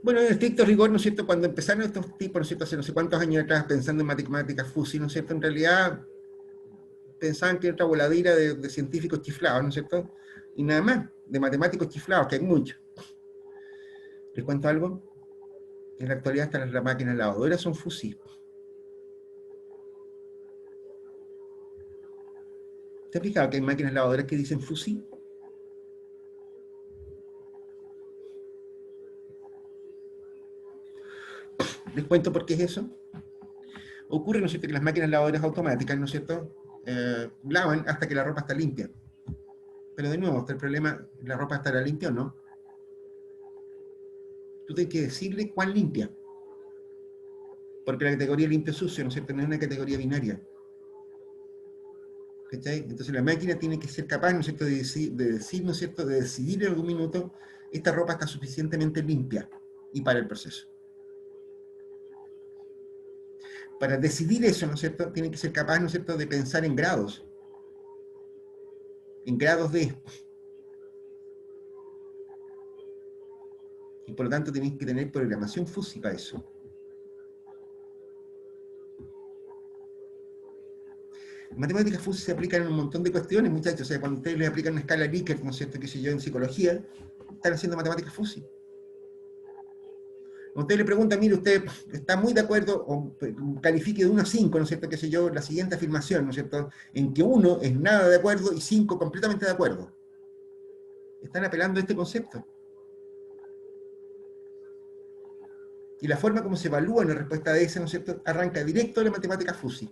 Bueno, en estricto rigor, ¿no es cierto?, cuando empezaron estos tipos, ¿no es cierto?, hace no sé cuántos años atrás, pensando en matemáticas fuzzy, ¿no es cierto?, en realidad pensaban que era otra voladera de científicos chiflados, ¿no es cierto?, y nada más, de matemáticos chiflados, que hay muchos. ¿Les cuento algo? En la actualidad hasta las máquinas lavadoras son fuzzy. ¿Te has fijado que hay máquinas lavadoras que dicen fuzzy? Les cuento por qué es eso. Ocurre, ¿no es cierto?, que las máquinas lavadoras automáticas, ¿no es cierto?, lavan hasta que la ropa está limpia. Pero de nuevo, está el problema, ¿la ropa estará limpia o no? Tú tienes que decirle cuán limpia. Porque la categoría limpio-sucio, ¿no es cierto?, no es una categoría binaria. ¿Cachai? Entonces la máquina tiene que ser capaz, ¿no es cierto?, de decir, ¿no es cierto?, de decidir en algún minuto, esta ropa está suficientemente limpia, y para el proceso. Para decidir eso, ¿no es cierto?, tiene que ser capaz, ¿no es cierto?, de pensar en grados de... Y por lo tanto tenéis que tener programación fuzzy para eso. Matemáticas fuzzy se aplican en un montón de cuestiones, muchachos. O sea, cuando ustedes le aplican una escala Likert, ¿no es cierto?, qué sé yo, en psicología, están haciendo matemáticas fuzzy. Cuando usted le pregunta, mire, usted está muy de acuerdo, o califique de 1 a 5, ¿no es cierto?, qué sé yo, la siguiente afirmación, ¿no es cierto?, en que 1 es nada de acuerdo y 5 completamente de acuerdo. Están apelando a este concepto. Y la forma como se evalúa una respuesta de esa, ¿no es cierto?, arranca directo de la matemática fuzzy.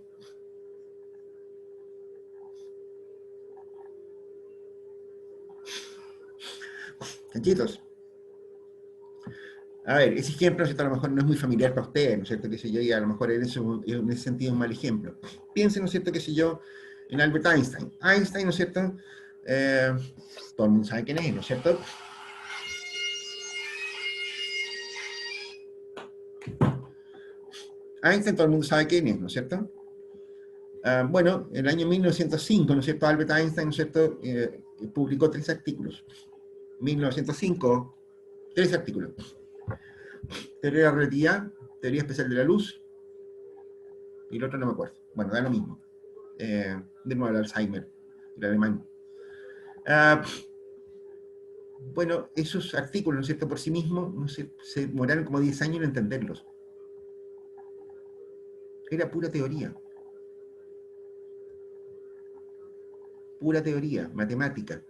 Chanchitos. A ver, ese ejemplo, ¿no es cierto?, a lo mejor no es muy familiar para ustedes, ¿no es cierto?, qué sé yo, y a lo mejor en ese sentido es un mal ejemplo. Piensen, ¿no es cierto?, qué sé yo, en Albert Einstein. Einstein, ¿no es cierto?, todo el mundo sabe quién es, ¿no es cierto? Einstein, todo el mundo sabe quién es, ¿no es cierto? Bueno, en el año 1905, ¿no es cierto?, Albert Einstein, ¿no es cierto?, publicó 3 artículos. 1905, 3 artículos. Teoría de la relatividad, teoría especial de la luz, y el otro no me acuerdo. Bueno, da lo mismo. De nuevo el Alzheimer, el alemán. Bueno, esos artículos, ¿no es cierto?, por sí mismos, ¿no es cierto?, se demoraron como 10 años en entenderlos. Era pura teoría. Pura teoría, matemática.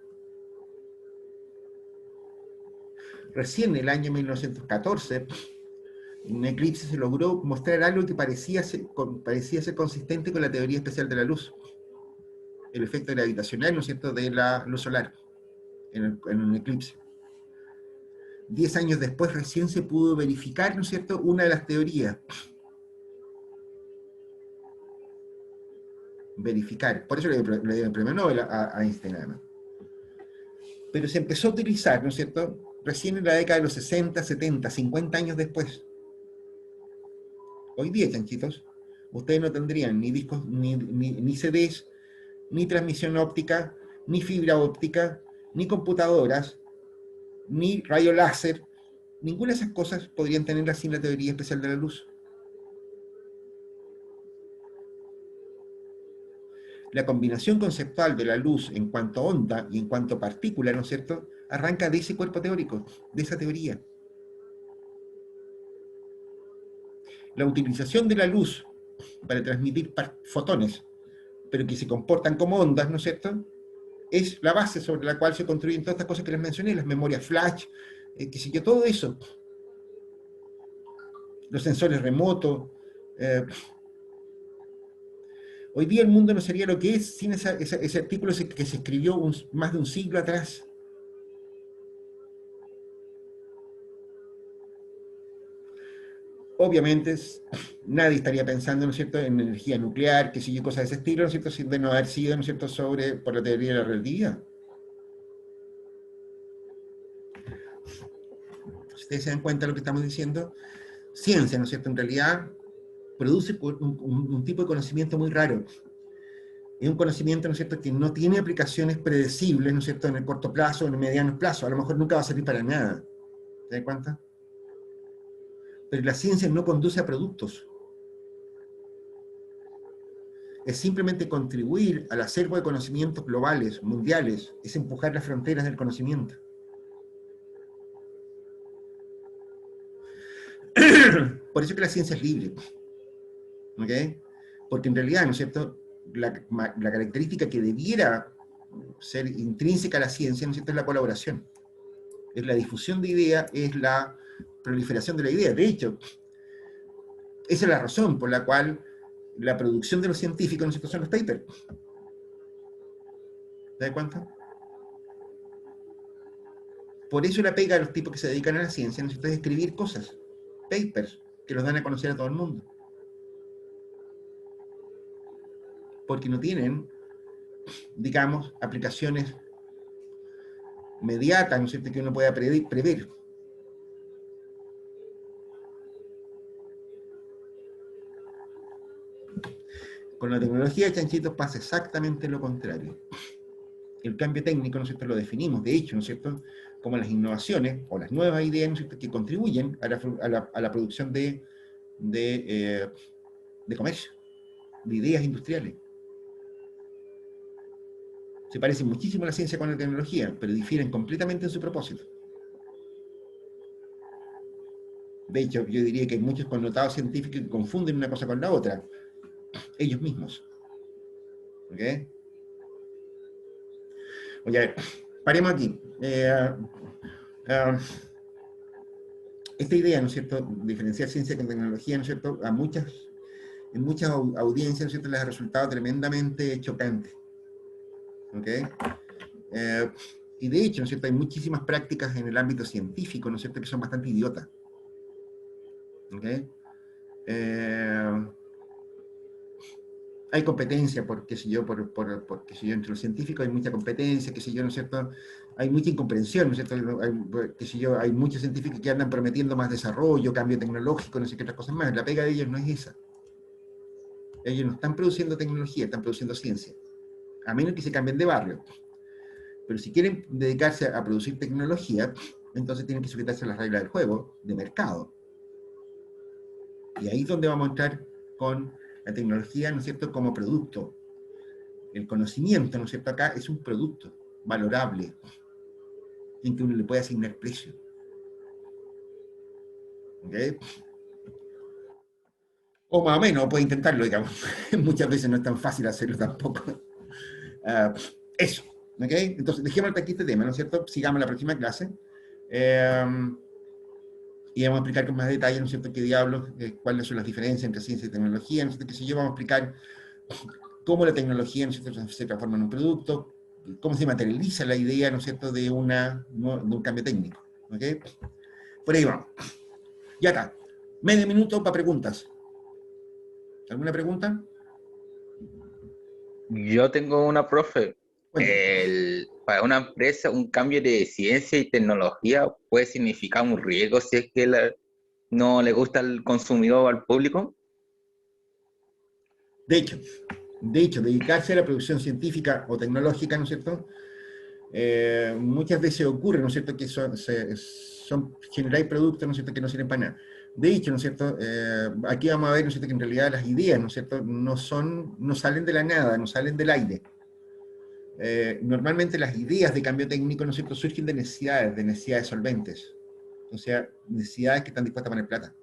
Recién en el año 1914, en un eclipse se logró mostrar algo que parecía ser consistente con la teoría especial de la luz. El efecto gravitacional, ¿no es cierto?, de la luz solar en un eclipse. 10 años después recién se pudo verificar, ¿no es cierto?, una de las teorías. Verificar. Por eso le dio el premio Nobel a Einstein, además. Pero se empezó a utilizar, ¿no es cierto?, recién en la década de los 60, 70, 50 años después. Hoy día, chanchitos, ustedes no tendrían ni discos, ni CDs, ni transmisión óptica, ni fibra óptica, ni computadoras, ni rayo láser. Ninguna de esas cosas podrían tenerlas sin la teoría especial de la luz. La combinación conceptual de la luz en cuanto a onda y en cuanto a partícula, ¿no es cierto?, arranca de ese cuerpo teórico, de esa teoría. La utilización de la luz para transmitir fotones, pero que se comportan como ondas, ¿no es cierto?, es la base sobre la cual se construyen todas estas cosas que les mencioné, las memorias flash, qué sé yo, todo eso. Los sensores remotos. Hoy día el mundo no sería lo que es sin ese artículo que se escribió más de un siglo atrás. Obviamente, nadie estaría pensando, ¿no es cierto?, en energía nuclear, que sé yo, cosas de ese estilo, ¿no es cierto?, sin de no haber sido, ¿no es cierto?, por la teoría de la relatividad. Ustedes se dan cuenta de lo que estamos diciendo. Ciencia, ¿no es cierto?, en realidad produce un tipo de conocimiento muy raro. Es un conocimiento, ¿no es cierto?, que no tiene aplicaciones predecibles, ¿no es cierto?, en el corto plazo o en el mediano plazo. A lo mejor nunca va a servir para nada. ¿Se dan cuenta? Pero la ciencia no conduce a productos. Es simplemente contribuir al acervo de conocimientos globales, mundiales, es empujar las fronteras del conocimiento. Por eso que la ciencia es libre. ¿Ok? Porque en realidad, ¿no es cierto?, la característica que debiera ser intrínseca a la ciencia, ¿no es cierto?, es la colaboración. Es la difusión de ideas, es la proliferación de la idea. De hecho, esa es la razón por la cual la producción de los científicos, ¿no es cierto?, son los papers. ¿Te das cuenta? Por eso la pega a los tipos que se dedican a la ciencia, ¿no es cierto?, es escribir cosas, papers, que los dan a conocer a todo el mundo. Porque no tienen, digamos, aplicaciones inmediatas, ¿no es cierto?, que uno pueda prever. Con la tecnología de chanchitos pasa exactamente lo contrario. El cambio técnico, ¿no es cierto?, lo definimos, de hecho, ¿no es cierto?, como las innovaciones o las nuevas ideas, ¿no es cierto?, que contribuyen a la producción de comercio, de ideas industriales. Se parecen muchísimo a la ciencia con la tecnología, pero difieren completamente en su propósito. De hecho, yo diría que hay muchos connotados científicos que confunden una cosa con la otra, ellos mismos. ¿Ok? Oye, a ver, paremos aquí. Esta idea, ¿no es cierto?, diferenciar ciencia con tecnología, ¿no es cierto?, en muchas audiencias, ¿no es cierto?, les ha resultado tremendamente chocante. ¿Ok? Y de hecho, ¿no es cierto?, hay muchísimas prácticas en el ámbito científico, ¿no es cierto?, que son bastante idiotas. ¿Ok? Hay competencia, qué sé yo, qué sé yo, entre los científicos hay mucha competencia, qué sé yo, ¿no es cierto? Hay mucha incomprensión, ¿no es cierto? Qué sé yo, hay muchos científicos que andan prometiendo más desarrollo, cambio tecnológico, no sé qué otras cosas más. La pega de ellos no es esa. Ellos no están produciendo tecnología, están produciendo ciencia. A menos que se cambien de barrio. Pero si quieren dedicarse a producir tecnología, entonces tienen que sujetarse a las reglas del juego, de mercado. Y ahí es donde vamos a entrar con la tecnología, ¿no es cierto?, como producto. El conocimiento, ¿no es cierto?, acá es un producto valorable, en que uno le puede asignar precio. ¿Ok? O más o menos, puede intentarlo, digamos. Muchas veces no es tan fácil hacerlo tampoco. Eso. ¿Ok? Entonces, dejemos aquí este tema, ¿no es cierto? Sigamos la próxima clase. Y vamos a explicar con más detalle, ¿no es cierto?, qué diablos, cuáles son las diferencias entre ciencia y tecnología, ¿no es cierto?, que si yo vamos a explicar cómo la tecnología, ¿no es cierto?, se transforma en un producto, cómo se materializa la idea, ¿no es cierto?, de un cambio técnico. ¿Ok? Por ahí vamos. Ya está. Medio minuto para preguntas. ¿Alguna pregunta? Yo tengo una, profe. Cuéntame. Para una empresa, un cambio de ciencia y tecnología puede significar un riesgo si es que no le gusta al consumidor o al público. De hecho, dedicarse a la producción científica o tecnológica, ¿no es cierto?, muchas veces ocurre, ¿no es cierto?, que generar productos, ¿no es cierto?, que no sirven para nada. De hecho, ¿no es cierto?, aquí vamos a ver, ¿no es cierto?, que en realidad las ideas, ¿no es cierto?, no salen de la nada, no salen del aire. Normalmente las ideas de cambio técnico, ¿no es cierto?, surgen de necesidades solventes. O sea, necesidades que están dispuestas a poner plata.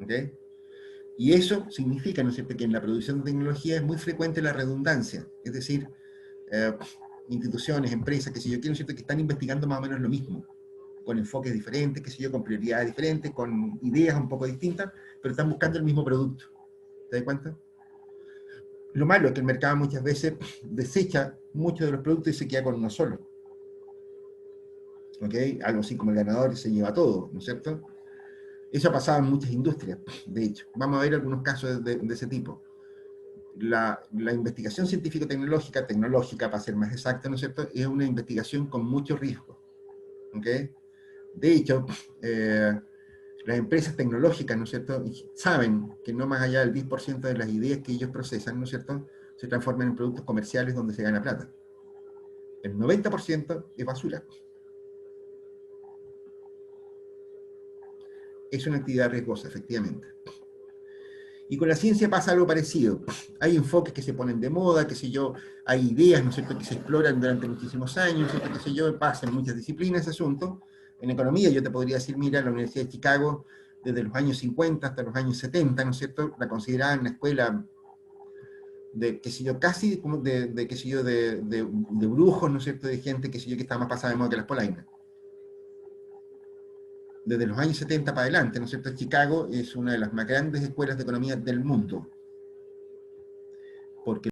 ¿Ok? Y eso significa, ¿no es cierto?, que en la producción de tecnología es muy frecuente la redundancia. Es decir, instituciones, empresas, qué sé yo, ¿no es cierto?, que están investigando más o menos lo mismo, con enfoques diferentes, qué sé yo, con prioridades diferentes, con ideas un poco distintas, pero están buscando el mismo producto. ¿Te das cuenta? Lo malo es que el mercado muchas veces desecha muchos de los productos y se queda con uno solo. ¿Ok? Algo así como el ganador se lleva todo, ¿no es cierto? Eso ha pasado en muchas industrias, de hecho. Vamos a ver algunos casos de ese tipo. La investigación científico-tecnológica, para ser más exacta, ¿no es cierto?, es una investigación con mucho riesgo. ¿Ok? De hecho, las empresas tecnológicas, ¿no es cierto?, saben que no más allá del 10% de las ideas que ellos procesan, ¿no es cierto?, se transforman en productos comerciales donde se gana plata. El 90% es basura. Es una actividad riesgosa, efectivamente. Y con la ciencia pasa algo parecido. Hay enfoques que se ponen de moda, qué sé yo, hay ideas, ¿no es cierto?, que se exploran durante muchísimos años, ¿no es cierto?, qué sé yo, pasa en muchas disciplinas ese asunto. En economía yo te podría decir, mira, la Universidad de Chicago, desde los años 50 hasta los años 70, ¿no es cierto?, la consideraban una escuela de, qué sé yo, casi como qué sé yo, de brujos, ¿no es cierto?, de gente, qué sé yo, que estaba más pasada de moda que las polainas. Desde los años 70 para adelante, ¿no es cierto?, Chicago es una de las más grandes escuelas de economía del mundo, porque